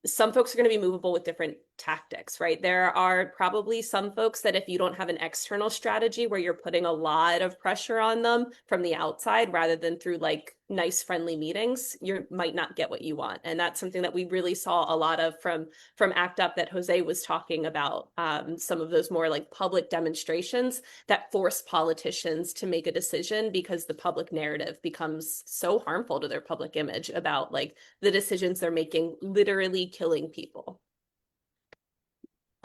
some folks are going to be movable with different tactics, right? There are probably some folks that if you don't have an external strategy where you're putting a lot of pressure on them from the outside rather than through like nice friendly meetings, you might not get what you want. And that's something that we really saw a lot of from ACT UP that Jose was talking about, some of those more like public demonstrations that force politicians to make a decision because the public narrative becomes so harmful to their public image about like the decisions they're making literally killing people.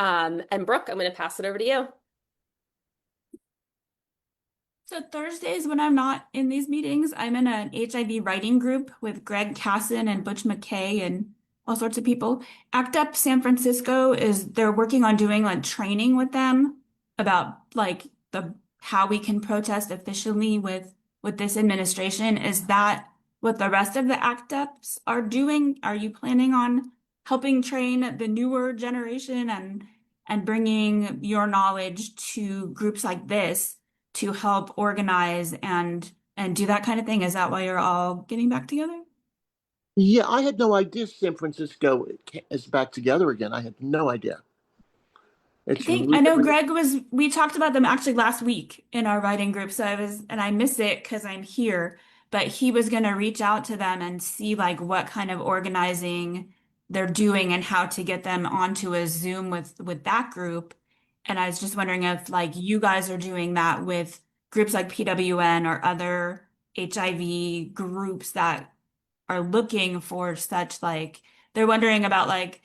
And Brooke, I'm going to pass it over to you. So Thursdays when I'm not in these meetings, I'm in an HIV writing group with Greg Casson and Butch McKay and all sorts of people. ACT UP San Francisco they're working on doing like training with them about like how we can protest efficiently with this administration. Is that what the rest of the ACT UPs are doing? Are you planning on helping train the newer generation and bringing your knowledge to groups like this to help organize and do that kind of thing? Is that why you're all getting back together? Yeah, I had no idea San Francisco is back together again. I had no idea. I know we talked about them actually last week in our writing group. So I miss it because I'm here, but he was going to reach out to them and see like what kind of organizing they're doing and how to get them onto a Zoom with that group. And I was just wondering if like you guys are doing that with groups like PWN or other HIV groups that are looking for such like, they're wondering about like,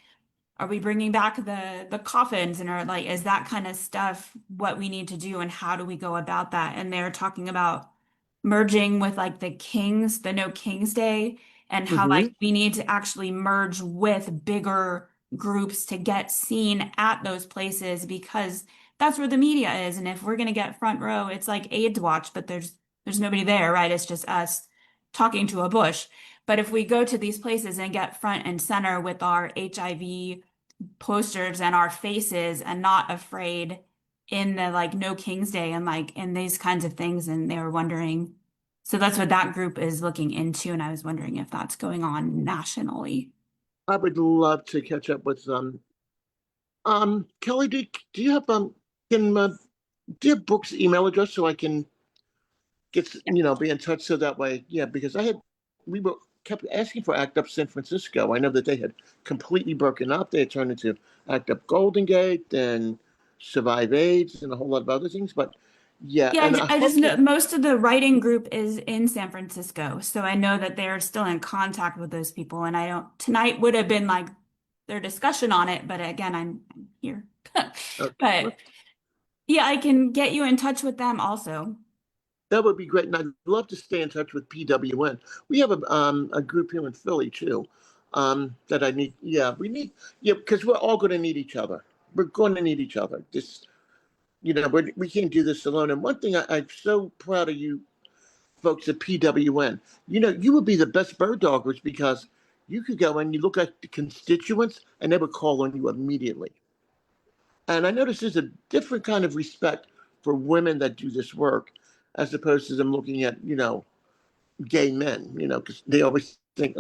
are we bringing back the coffins and are like, is that kind of stuff what we need to do and how do we go about that? And they're talking about merging with like the No Kings Day, and how like we need to actually merge with bigger groups to get seen at those places because that's where the media is. And if we're gonna get front row, it's like AIDS Watch, but there's nobody there, right? It's just us talking to a bush. But if we go to these places and get front and center with our HIV posters and our faces and not afraid in the like No King's Day and like in these kinds of things, and they were wondering. So that's what that group is looking into, and I was wondering if that's going on nationally. I would love to catch up with Kelly, do you have do you have Brooke's email address so I can be in touch so that way, yeah, because we were kept asking for Act Up San Francisco. I know that they had completely broken up. They had turned into Act Up Golden Gate and Survive AIDS and a whole lot of other things. But yeah, Yeah, and I I just hope know that most of the writing group is in San Francisco, so I know that they're still in contact with those people. And I don't, tonight would have been like their discussion on it, but again, I'm here. uh, But yeah, I can get you in touch with them also. that would be great. And I'd love to stay in touch with PWN. We have a group here in Philly too. That I need. Yeah, we need. Yeah, because we're all going to need each other. We're going to need each other. This, we can't do this alone. And one thing I'm so proud of you folks at PWN. You would be the best bird doggers because you could go and you look at the constituents and they would call on you immediately. And I notice there's a different kind of respect for women that do this work as opposed to them looking at, gay men, because they always think,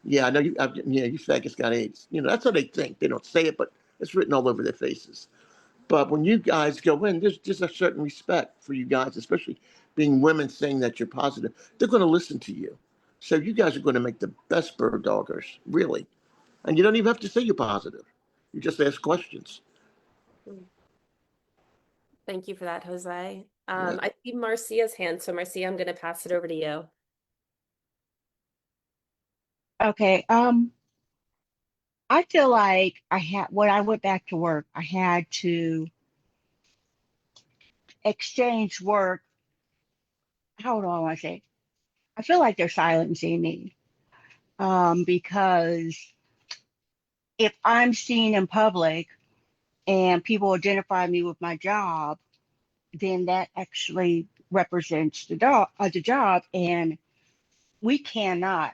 yeah, I know you faggots got AIDS. That's how they think. They don't say it, but it's written all over their faces. But when you guys go in, there's just a certain respect for you guys, especially being women saying that you're positive. They're going to listen to you. So you guys are going to make the best bird doggers, really. And you don't even have to say you're positive. You just ask questions. Thank you for that, Jose. Yeah. I see Marcia's hand, so Marcia, I'm going to pass it over to you. Okay. I feel like when I went back to work, I had to exchange work. How do I want to say? I feel like they're silencing me. Because if I'm seen in public and people identify me with my job, then that actually represents the job, and we cannot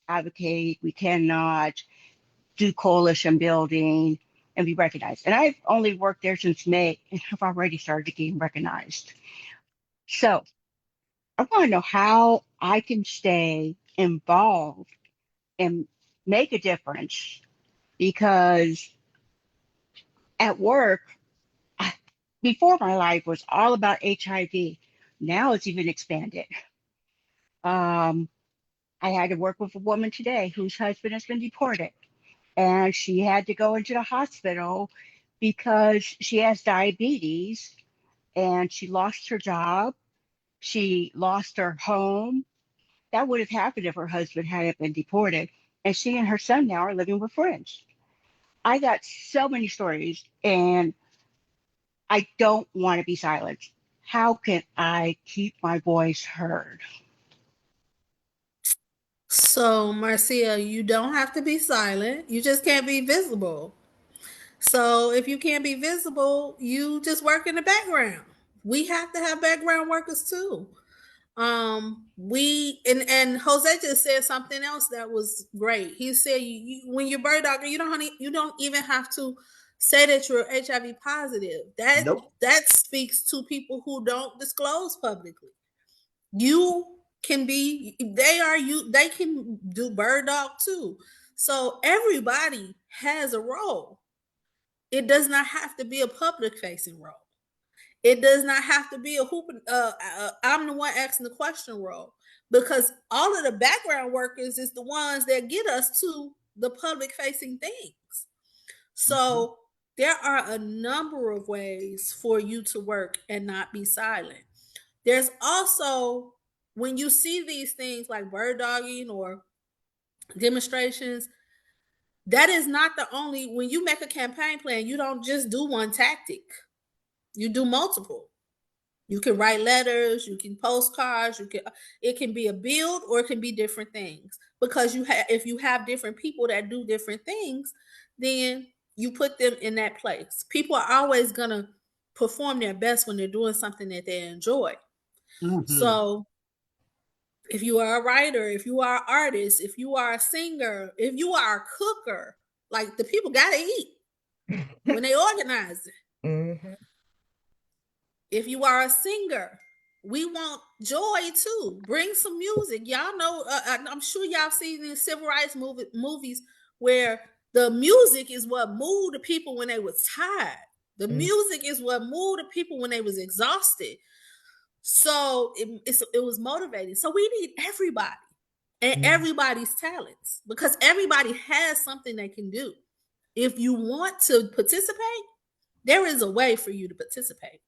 advocate, we cannot do coalition building and be recognized. And I've only worked there since May and have already started getting recognized. So I want to know how I can stay involved and make a difference, because at work, before my life was all about HIV. Now it's even expanded. Um, I had to work with a woman today whose husband has been deported, and she had to go into the hospital because she has diabetes, and she lost her job. She lost her home. That would have happened if her husband hadn't been deported. And she and her son now are living with friends. I got so many stories, and I don't want to be silenced. How can I keep my voice heard? So, Marcia, you don't have to be silent. You just can't be visible. So, if you can't be visible, you just work in the background. We have to have background workers too. We and Jose just said something else that was great. He said when you're bird dogger, you don't even have to say that you're HIV positive. Nope. That speaks to people who don't disclose publicly. You can be they can do bird dog too. So everybody has a role. It does not have to be a public facing role. It does not have to be a hooping. I'm the one asking the question role, because all of the background workers is the ones that get us to the public facing things. So there are a number of ways for you to work and not be silent. There's also, when you see these things like bird dogging or demonstrations, that is not the only. When you make a campaign plan, you don't just do one tactic, you do multiple. You can write letters, you can postcards, it can be a build, or it can be different things. Because if you have different people that do different things, then you put them in that place. People are always gonna perform their best when they're doing something that they enjoy. Mm-hmm. So if you are a writer, if you are an artist, if you are a singer, if you are a cooker, like, the people gotta eat when they organize it. Mm-hmm. If you are a singer, we want joy too. Bring some music. Y'all know, I'm sure y'all seen these civil rights movies where the music is what moved the people when they was tired. The music is what moved the people when they was exhausted. So it was motivating. So we need everybody. and everybody's talents, because everybody has something they can do. If you want to participate, there is a way for you to participate.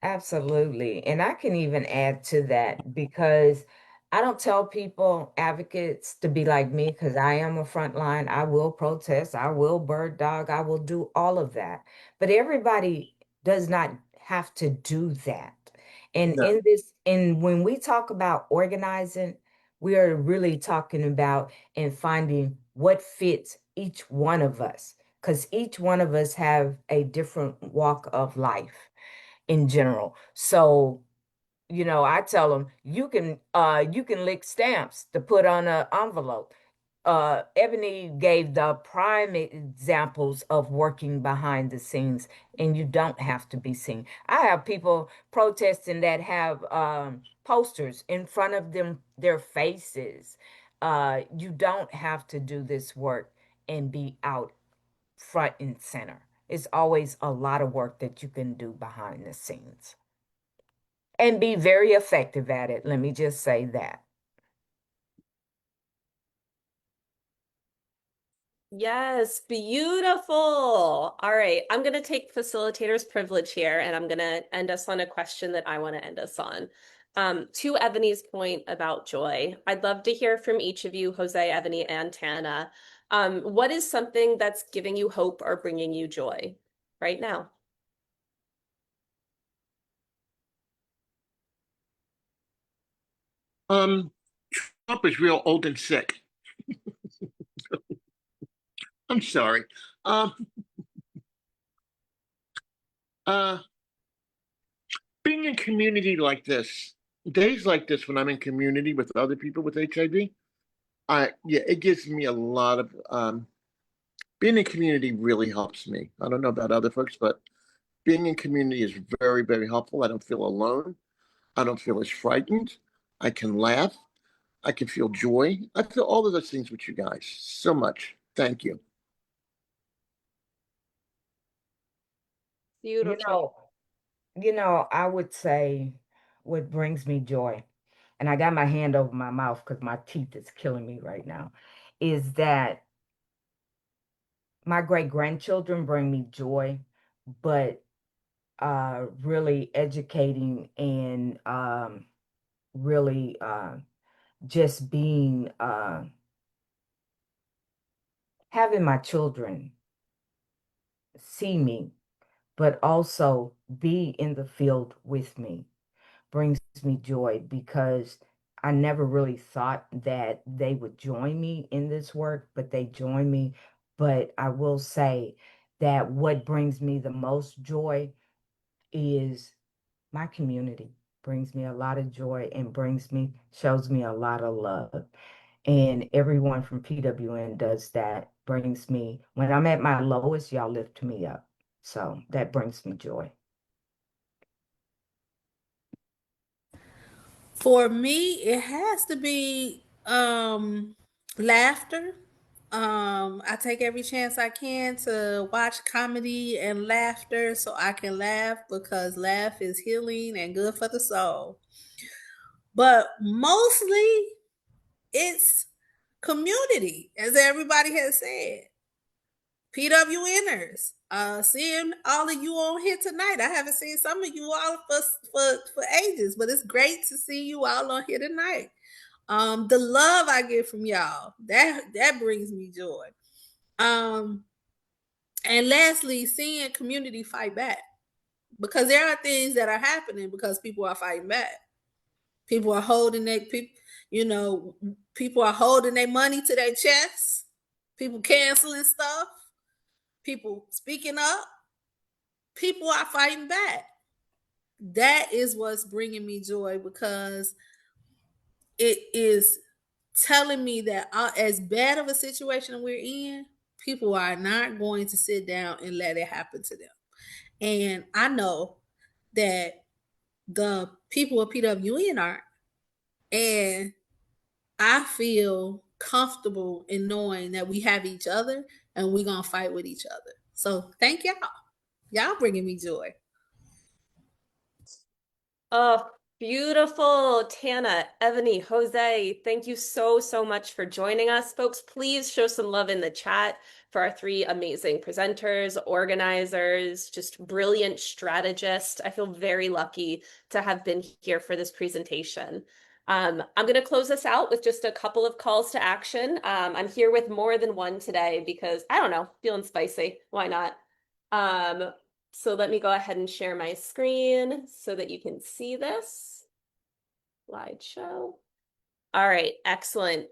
Absolutely. And I can even add to that because I don't tell people, advocates, to be like me because I am a frontline. I will protest, I will bird dog, I will do all of that. But everybody does not have to do that. And No. and when we talk about organizing, we are really talking about and finding what fits each one of us, because each one of us have a different walk of life in general. So, I tell them you can lick stamps to put on an envelope. Evany gave the prime examples of working behind the scenes, and you don't have to be seen. I have people protesting that have posters in front of their faces. You don't have to do this work and be out front and center. It's always a lot of work that you can do behind the scenes and be very effective at it. Let me just say that. Yes, beautiful. All right, I'm going to take facilitator's privilege here, and I'm going to end us on a question that I want to end us on. To Evany's point about joy, I'd love to hear from each of you, Jose, Evany, and Tana. What is something that's giving you hope or bringing you joy right now? Trump is real old and sick. I'm sorry. Um, uh, being in community like this, days like this when I'm in community with other people with HIV, yeah, it gives me a lot of being in community really helps me. I don't know about other folks, but being in community is very, very helpful. I don't feel alone. I don't feel as frightened. I can laugh. I can feel joy. I feel all of those things with you guys so much. Thank you. You Beautiful. I would say what brings me joy, and I got my hand over my mouth because my teeth is killing me right now, is that my great grandchildren bring me joy, but really educating and really just being having my children see me, but also be in the field with me brings me joy because I never really thought that they would join me in this work, but they join me. But I will say that what brings me the most joy is my community brings me a lot of joy and shows me a lot of love. And everyone from PWN does that, brings me, when I'm at my lowest, y'all lift me up. So that brings me joy. For me, it has to be laughter. I take every chance I can to watch comedy and laughter so I can laugh, because laugh is healing and good for the soul. But mostly it's community, as everybody has said. PWNers. Seeing all of you on here tonight. I haven't seen some of you all for ages, but it's great to see you all on here tonight. The love I get from y'all, that brings me joy. Um, and lastly, seeing community fight back, because there are things that are happening because people are fighting back. People are holding their people, you know, people are holding their money to their chest. People canceling stuff. People speaking up. People are fighting back. That is what's bringing me joy, because it is telling me that as bad of a situation we're in, people are not going to sit down and let it happen to them. And I know that the people of PWN aren't. And I feel comfortable in knowing that we have each other and we're going to fight with each other. So thank y'all. Y'all bringing me joy. Oh, Beautiful. Tana, Evany, Jose, thank you so, so much for joining us. Folks, please show some love in the chat for our three amazing presenters, organizers, just brilliant strategists. I feel very lucky to have been here for this presentation. I'm going to close this out with just a couple of calls to action. I'm here with more than one today because, I don't know, feeling spicy. Why not? So let me go ahead and share my screen so that you can see this slideshow. All right, excellent.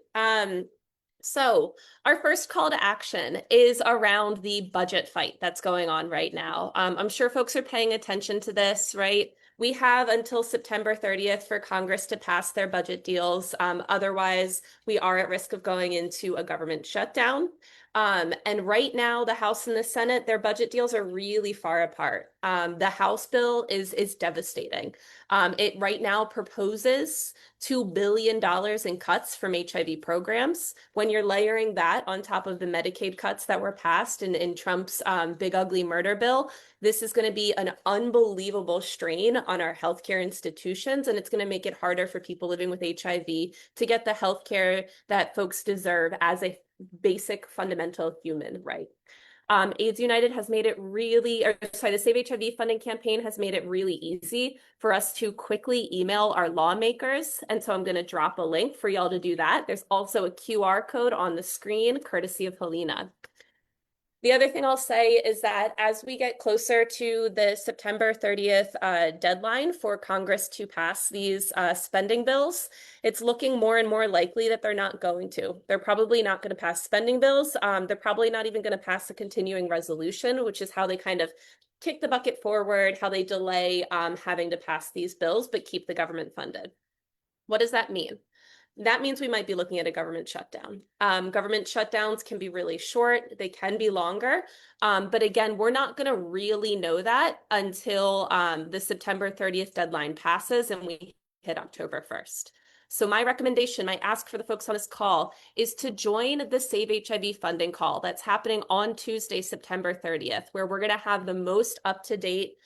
So our first call to action is around the budget fight that's going on right now. I'm sure folks are paying attention to this, right? We have until September 30th for Congress to pass their budget deals. Otherwise, we are at risk of going into a government shutdown. And right now, the House and the Senate, their budget deals are really far apart. The House bill is devastating. It right now proposes $2 billion in cuts from HIV programs. When you're layering that on top of the Medicaid cuts that were passed in Trump's big ugly murder bill, this is going to be an unbelievable strain on our healthcare institutions, and it's going to make it harder for people living with HIV to get the healthcare that folks deserve as a basic fundamental human right. AIDS United has made it the Save HIV funding campaign has made it really easy for us to quickly email our lawmakers. And so I'm going to drop a link for y'all to do that. There's also a QR code on the screen, courtesy of Helena. The other thing I'll say is that as we get closer to the September 30th deadline for Congress to pass these spending bills, it's looking more and more likely that they're not going to. They're probably not going to pass spending bills. They're probably not even going to pass a continuing resolution, which is how they kind of kick the bucket forward, how they delay having to pass these bills, but keep the government funded. What does that mean? That means we might be looking at a government shutdown. Government shutdowns can be really short, they can be longer. But again, we're not going to really know that until the September 30th deadline passes and we hit October 1st. So my recommendation, my ask for the folks on this call is to join the Save HIV funding call that's happening on Tuesday, September 30th, where we're going to have the most up-to-date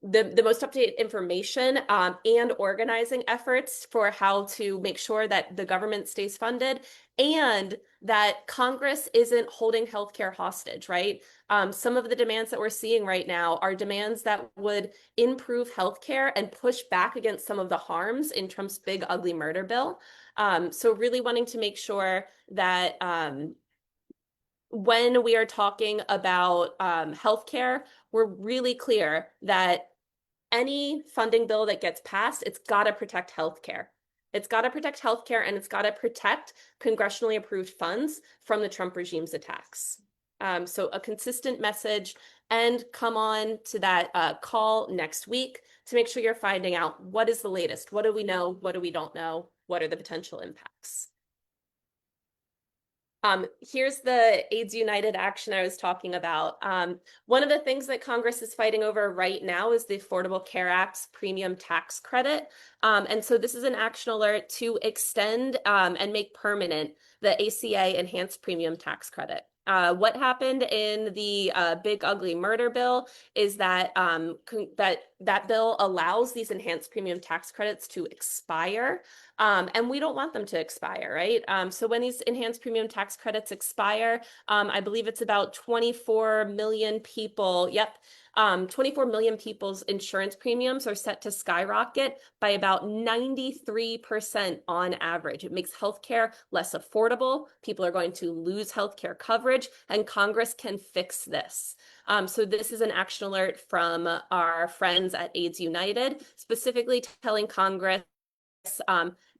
the most up-to-date information and organizing efforts for how to make sure that the government stays funded and that Congress isn't holding healthcare hostage, right? Some of the demands that we're seeing right now are demands that would improve healthcare and push back against some of the harms in Trump's big ugly murder bill. So really wanting to make sure that when we are talking about healthcare, we're really clear that any funding bill that gets passed, it's got to protect healthcare. It's got to protect healthcare and it's got to protect congressionally approved funds from the Trump regime's attacks. So a consistent message, and come on to that call next week to make sure you're finding out what is the latest. What do we know? What do we don't know? What are the potential impacts? Here's the AIDS United action I was talking about. One of the things that Congress is fighting over right now is the Affordable Care Act's premium tax credit. And so this is an action alert to extend and make permanent the ACA enhanced premium tax credit. What happened in the big ugly murder bill is that that bill allows these enhanced premium tax credits to expire. And we don't want them to expire, right? So when these enhanced premium tax credits expire, I believe it's about 24 million people. Yep. 24 million people's insurance premiums are set to skyrocket by about 93% on average. It makes healthcare less affordable. People are going to lose healthcare coverage, and Congress can fix this. So this is an action alert from our friends at AIDS United, specifically telling Congress,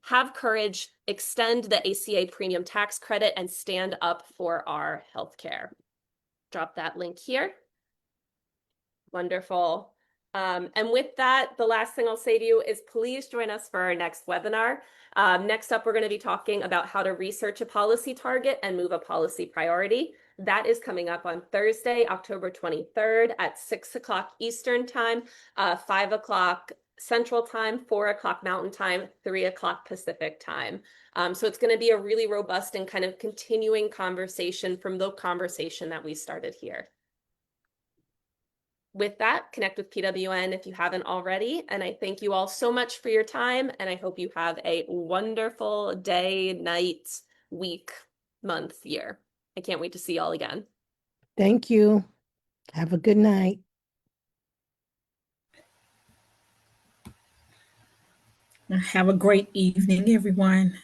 have courage, extend the ACA premium tax credit, and stand up for our healthcare. Drop that link here. Wonderful. And with that, the last thing I'll say to you is please join us for our next webinar. Next up, we're going to be talking about how to research a policy target and move a policy priority. That is coming up on Thursday, October 23rd at 6 o'clock Eastern Time, 5 o'clock Central Time, 4 o'clock Mountain Time, 3 o'clock Pacific Time. So it's going to be a really robust and kind of continuing conversation from the conversation that we started here. with that, connect with PWN if you haven't already. And I thank you all so much for your time. And I hope you have a wonderful day, night, week, month, year. I can't wait to see y'all again. Thank you. Have a good night. Have a great evening, everyone.